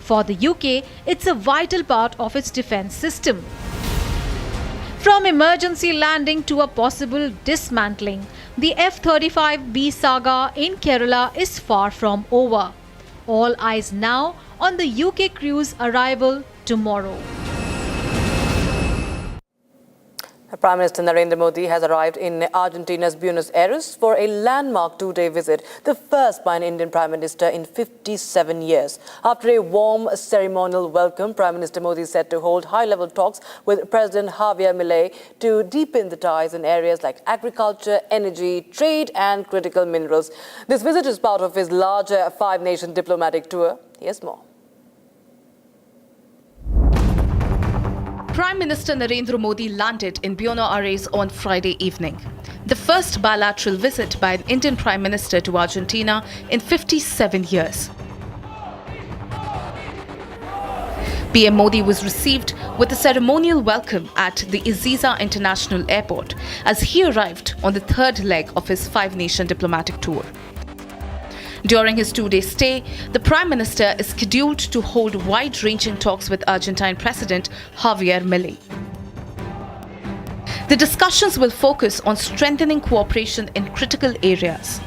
For the UK, it's a vital part of its defense system. From emergency landing to a possible dismantling, the F-35B saga in Kerala is far from over. All eyes now on the UK crew's arrival tomorrow. Prime Minister Narendra Modi has arrived in Argentina's Buenos Aires for a landmark two-day visit, the first by an Indian Prime Minister in 57 years. After a warm ceremonial welcome, Prime Minister Modi is set to hold high-level talks with President Javier Milei to deepen the ties in areas like agriculture, energy, trade and critical minerals. This visit is part of his larger five-nation diplomatic tour. Here's more. Prime Minister Narendra Modi landed in Buenos Aires on Friday evening, the first bilateral visit by an Indian Prime Minister to Argentina in 57 years. PM Modi was received with a ceremonial welcome at the Ezeiza International Airport as he arrived on the third leg of his five-nation diplomatic tour. During his two-day stay, the Prime Minister is scheduled to hold wide-ranging talks with Argentine President Javier Milei. The discussions will focus on strengthening cooperation in critical areas.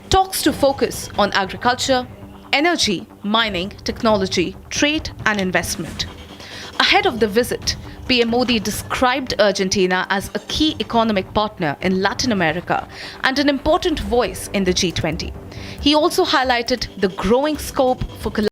Talks to focus on agriculture, energy, mining, technology, trade and investment. Ahead of the visit, PM Modi described Argentina as a key economic partner in Latin America and an important voice in the G20. He also highlighted the growing scope for